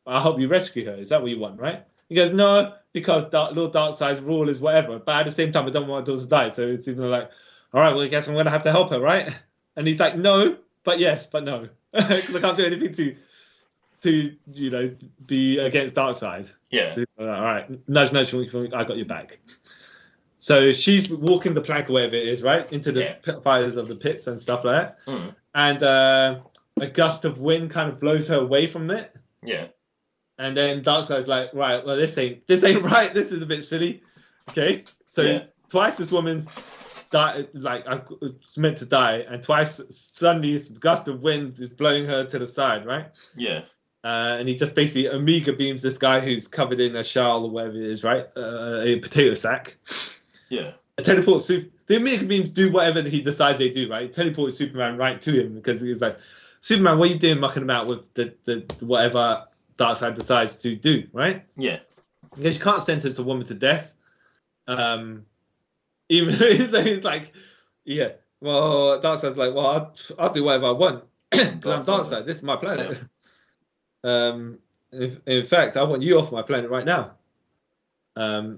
I'll help you rescue her. Is that what you want, right? He goes, no, because Lord Darkseid's rule is whatever. But at the same time, I don't want my daughter to die. So it's even like, all right, well, I guess I'm going to have to help her, right? And he's like, no, but yes, but no. Because I can't do anything to be against Darkseid. Yeah. So, all right, nudge, I got your back. So she's walking the plank or whatever it is, right? Into the fires of the pits and stuff like that. And a gust of wind kind of blows her away from it. Yeah. And then Darkseid's like, right, well, this ain't right. This is a bit silly. Okay. So twice this woman's meant to die, and twice suddenly this gust of wind is blowing her to the side, right? Yeah. And he just basically Omega beams this guy who's covered in a shell or whatever it is, right? A potato sack. Yeah. The Omega beams do whatever he decides they do, right? Teleports Superman right to him because he's like, Superman, what are you doing mucking about with the whatever Darkseid decides to do, right? Yeah. Because you can't sentence a woman to death. Even though he's like, yeah. Well, Darkseid's like, well, I'll do whatever I want because I'm Darkseid. This is my planet. Yeah. In fact, I want you off my planet right now.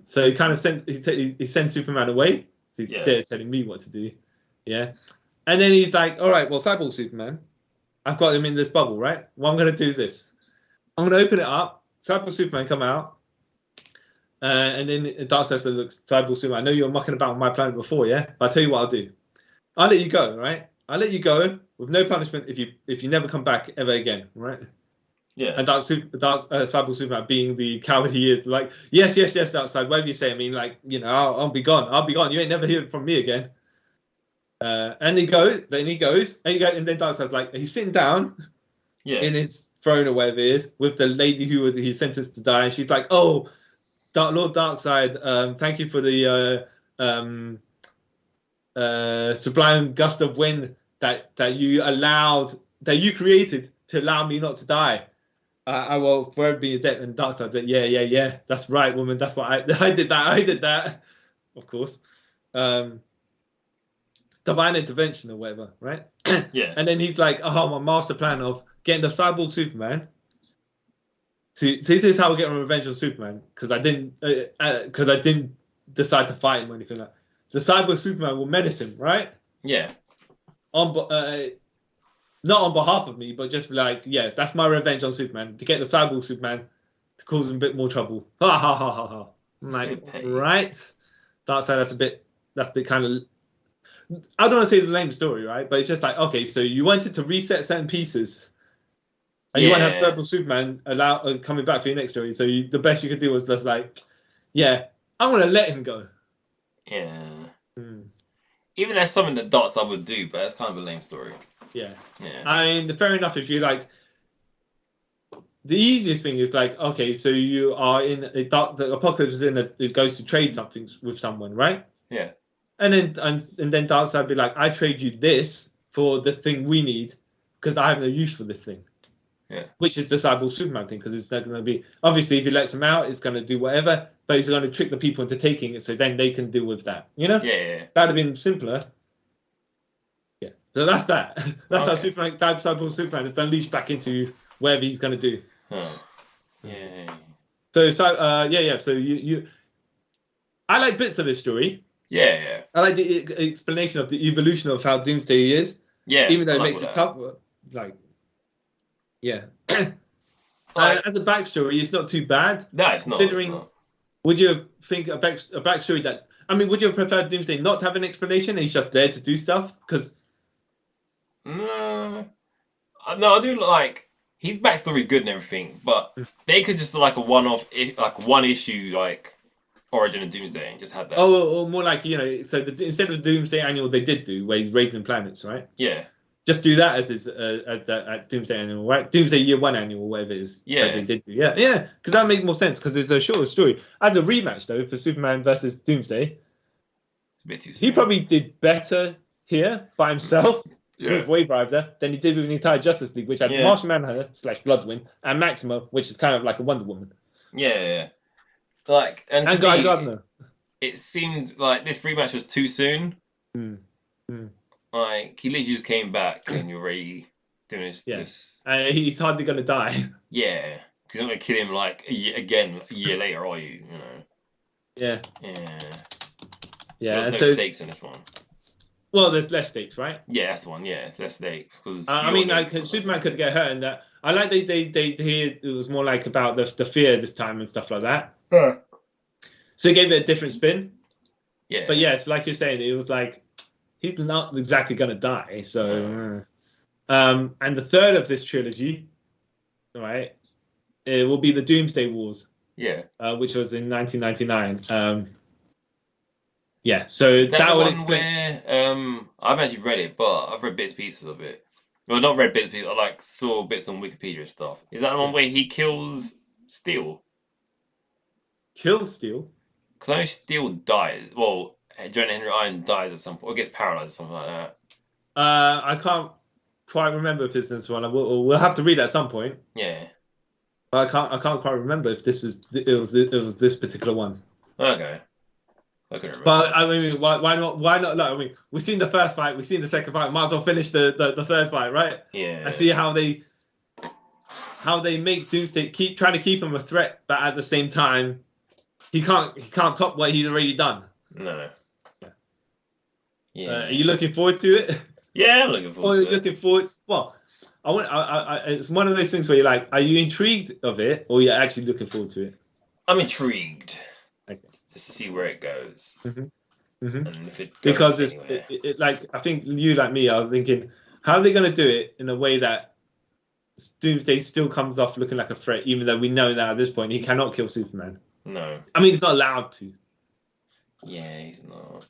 So he kind of he sends Superman away. So he's there telling me what to do. Yeah. And then he's like, all right, well, Cyborg Superman, I've got him in this bubble, right? What I'm going to do is this. I'm going to open it up. Cyborg Superman come out. And then Darkseid says, look, Cyborg Superman, I know you were mucking about on my planet before, yeah? But I'll tell you what I'll do. I'll let you go, right? I'll let you go with no punishment if you never come back ever again, right? Yeah. And Cyborg Superman, being the coward he is, like, yes, Darkseid, whatever you say. I mean, like, you know, I'll be gone. I'll be gone. You ain't never hearing from me again. And he goes, and then Darkseid's like, he's sitting down in his throne or whatever it is with the lady who he's sentenced to die. And she's like, oh, Lord Darkseid, thank you for the sublime gust of wind that you created to allow me not to die. I will forever be a debt. And Darkseid said, yeah, that's right, woman. That's what I did that. Of course. Divine intervention or whatever, right? Yeah. And then he's like, oh, my master plan of getting the Cyborg Superman. See, this is how we get on revenge on Superman, because I didn't decide to fight him or anything like that. The Cyborg Superman will menace him, right? Yeah. Not on behalf of me, but just like, yeah, that's my revenge on Superman, to get the Cyborg Superman to cause him a bit more trouble. Ha ha ha ha ha. Like, right? Darkseid, that's a bit kind of, I don't want to say the lame story, right? But it's just like, okay, so you wanted to reset certain pieces, and you want to have Cyborg Superman coming back for your next story. So the best you could do was just like, yeah, I'm gonna let him go. Yeah. Even that's something that Darkseid would do, but that's kind of a lame story. Yeah. Yeah. I mean, fair enough if you like. The easiest thing is like, okay, so you are in the Apocalypse is it goes to trade something with someone, right? Yeah. And then Darkseid be like, I trade you this for the thing we need because I have no use for this thing. Yeah. Which is the Cyborg Superman thing, because it's not going to be, obviously if he lets him out, it's going to do whatever, but he's going to trick the people into taking it so then they can deal with that. You know? Yeah. That'd have been simpler. Yeah. So that's that. That's how Cyborg Superman is unleashed back into whatever he's going to do. Oh. Yeah. So you I like bits of this story. Yeah. I like the explanation of the evolution of how Doomsday is. Yeah. Even though it makes it tough, like, yeah. As a backstory, it's not too bad. No, it's not. Considering, would you think a backstory that? I mean, would you have preferred Doomsday not to have an explanation and he's just there to do stuff? Because no, I do like his backstory is good and everything, but they could just do like a one-off, like one issue, like Origin of Doomsday, and just had that. Or more like, you know, so instead of the Doomsday annual they did do, where he's raising planets, right? Yeah. Just do that as that Doomsday annual, right? Doomsday Year 1 annual, whatever it is. Yeah. They did do. Yeah, because that makes more sense, because it's a shorter story. As a rematch, though, for Superman versus Doomsday, it's a bit too soon. He probably did better here by himself with Wave Rider than he did with the entire Justice League, which had Martian Manhunter / Bloodwind and Maxima, which is kind of like a Wonder Woman. Yeah. Like, and Guy Gardner. It seemed like this rematch was too soon. Like, he literally just came back and you're already doing this. He's hardly going to die. Yeah. Because you're not going to kill him, like, a year later, are you? You know? Yeah. There's no stakes in this one. Well, there's less stakes, right? Yeah, that's the one. Yeah, less stakes. I mean, like, Superman could get hurt, and that. I like they it was more like about the fear this time and stuff like that. So it gave it a different spin. Yeah. But yes, like you're saying, it was like he's not exactly going to die. So, and the third of this trilogy, right, it will be the Doomsday Wars. Yeah. Which was in 1999. So is that would one explain. where I've actually read it, but I've read bits and pieces of it. Well, not read bits and pieces. I like saw bits on Wikipedia and stuff. Is that the one where he kills Steel? Kills Steel? Because I know Steel dies. Well, Jonah Henry Iron dies at some point, or gets paralyzed or something like that. I can't quite remember if it's this one. We'll have to read it at some point. Yeah. But I can't quite remember if it was this particular one. Okay. I couldn't remember. But I mean, why not? Why not? Look, I mean, we've seen the first fight, we've seen the second fight. Might as well finish the third fight, right? Yeah. And see how they make Doomsday trying to keep him a threat, but at the same time, he can't top what he's already done. No. Yeah. Are you looking forward to it? Yeah, I'm looking forward to it. Looking forward. Well, it's one of those things where you're like, are you intrigued of it, or you're actually looking forward to it? I'm intrigued. Okay. Just to see where it goes. Mm-hmm. And if it goes Because anywhere. it's like, I think you like me, I was thinking, how are they going to do it in a way that Doomsday still comes off looking like a threat, even though we know that at this point he cannot kill Superman. No. I mean, he's not allowed to. Yeah, he's not.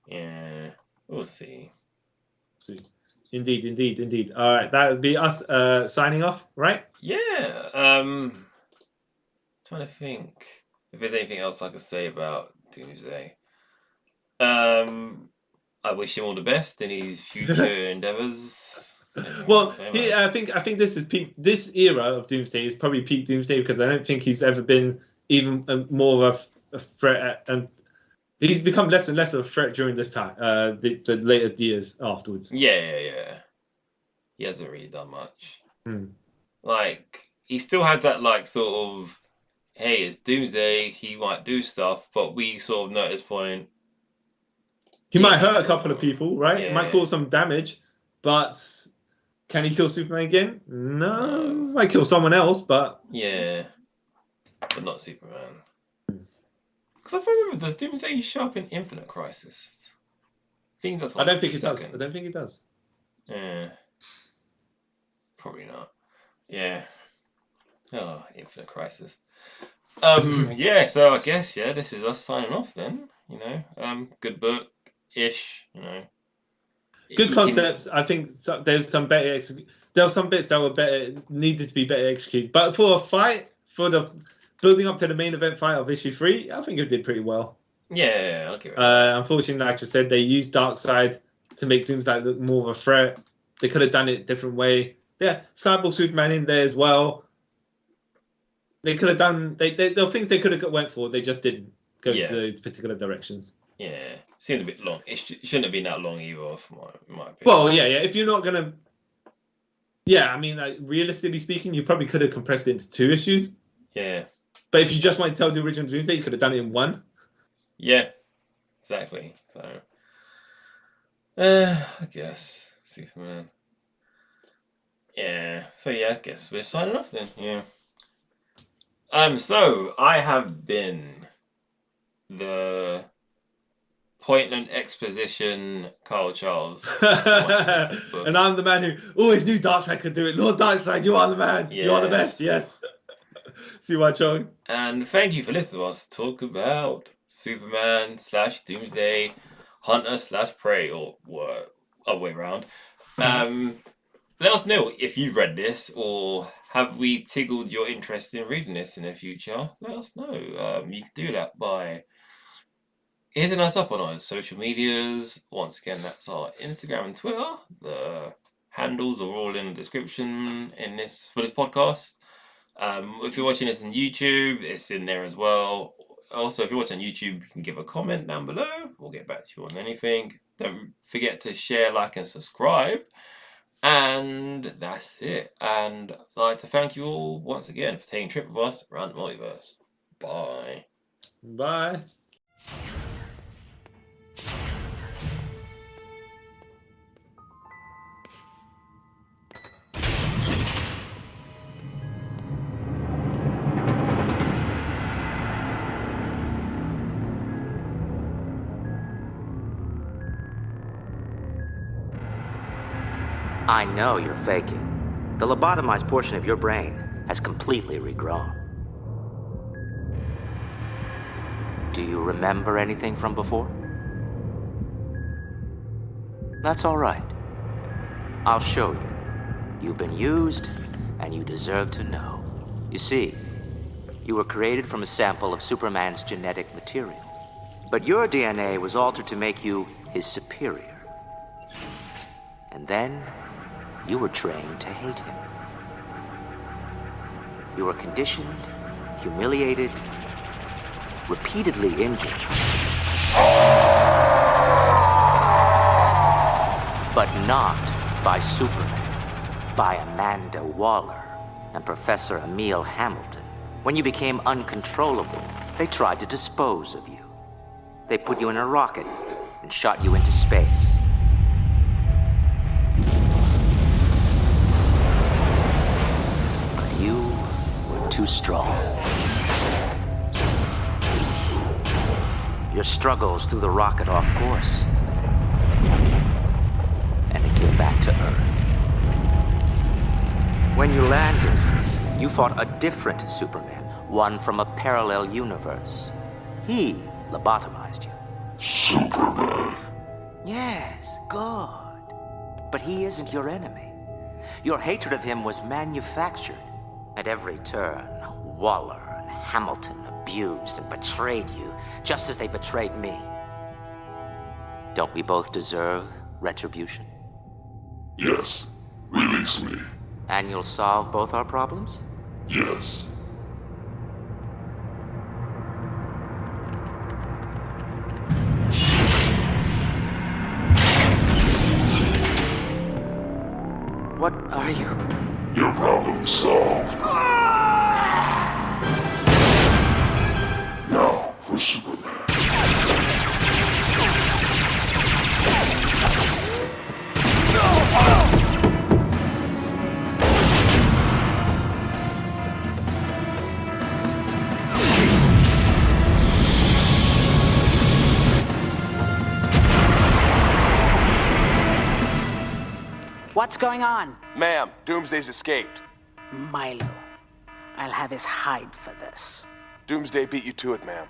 Yeah, we'll see. Indeed. All right, that would be us signing off, right? Yeah. Trying to think if there's anything else I could say about Doomsday. I wish him all the best in his future endeavors. Well, I think this is peak. This era of Doomsday is probably peak Doomsday because I don't think he's ever been even more of a threat, and he's become less and less of a threat during this time. The later years afterwards. Yeah. He hasn't really done much. Hmm. Like he still had that like sort of, hey, it's Doomsday. He might do stuff, but we sort of know at this point he might hurt a couple of people, right? Yeah. He might cause some damage, but can he kill Superman again? No. Might kill someone else, but yeah, but not Superman. Because I remember, does Doomsday show up in Infinite Crisis? I think that's. I don't think it does. I don't think it does. Yeah, probably not. Yeah. Oh, Infinite Crisis. Yeah. So I guess this is us signing off then. You know, good book ish. You know. Good concepts. I think there's some better. There were some bits that were better, needed to be better executed. But for a fight, for the building up to the main event fight of issue 3, I think it did pretty well. Yeah, I'll give it. Unfortunately, like I said, they used Darkseid to make Doomsday look more of a threat. They could have done it a different way. Yeah, Cyborg Superman in there as well. They could have done. There were things they could have went for. They just didn't go to those particular directions. Yeah, seemed a bit long. It shouldn't have been that long either, for my opinion. Well, yeah. If you're not gonna, I mean, like, realistically speaking, you probably could have compressed it into 2 issues. Yeah. But if you just wanted to tell the original Doomsday, you could have done it in 1. Yeah, exactly. So, I guess Superman. Yeah. So I guess we're signing off then. Yeah. So I have been the point and exposition Carl Charles. And I'm the man who always knew Darkseid could do it. Lord Darkseid, you are the man. Yes. You are the best. Yes. See what Chong. And thank you for listening to us talk about Superman / Doomsday, Hunter / Prey, or other way around. Let us know if you've read this, or have we tickled your interest in reading this in the future. Let us know. You can do that by hitting us up on our social medias. Once again, that's our Instagram and Twitter. The handles are all in the description for this podcast. If you're watching this on YouTube, it's in there as well. Also, if you're watching on YouTube, you can give a comment down below. We'll get back to you on anything. Don't forget to share, like, and subscribe. And that's it. And I'd like to thank you all once again for taking a trip with us around the multiverse. Bye. Bye. I know you're faking. The lobotomized portion of your brain has completely regrown. Do you remember anything from before? That's all right. I'll show you. You've been used, and you deserve to know. You see, you were created from a sample of Superman's genetic material. But your DNA was altered to make you his superior. And then you were trained to hate him. You were conditioned, humiliated, repeatedly injured. But not by Superman, by Amanda Waller and Professor Emil Hamilton. When you became uncontrollable, they tried to dispose of you. They put you in a rocket and shot you into space. But you were too strong. Your struggles threw the rocket off course. And it came back to Earth. When you landed, you fought a different Superman, one from a parallel universe. He lobotomized you. Superman. Yes, good. But he isn't your enemy. Your hatred of him was manufactured. At every turn, Waller and Hamilton abused and betrayed you, just as they betrayed me. Don't we both deserve retribution? Yes. Release me. And you'll solve both our problems? Yes. What are you? Your problem solved. Now for Superman. What's going on? Ma'am, Doomsday's escaped. Milo. I'll have his hide for this. Doomsday beat you to it, ma'am.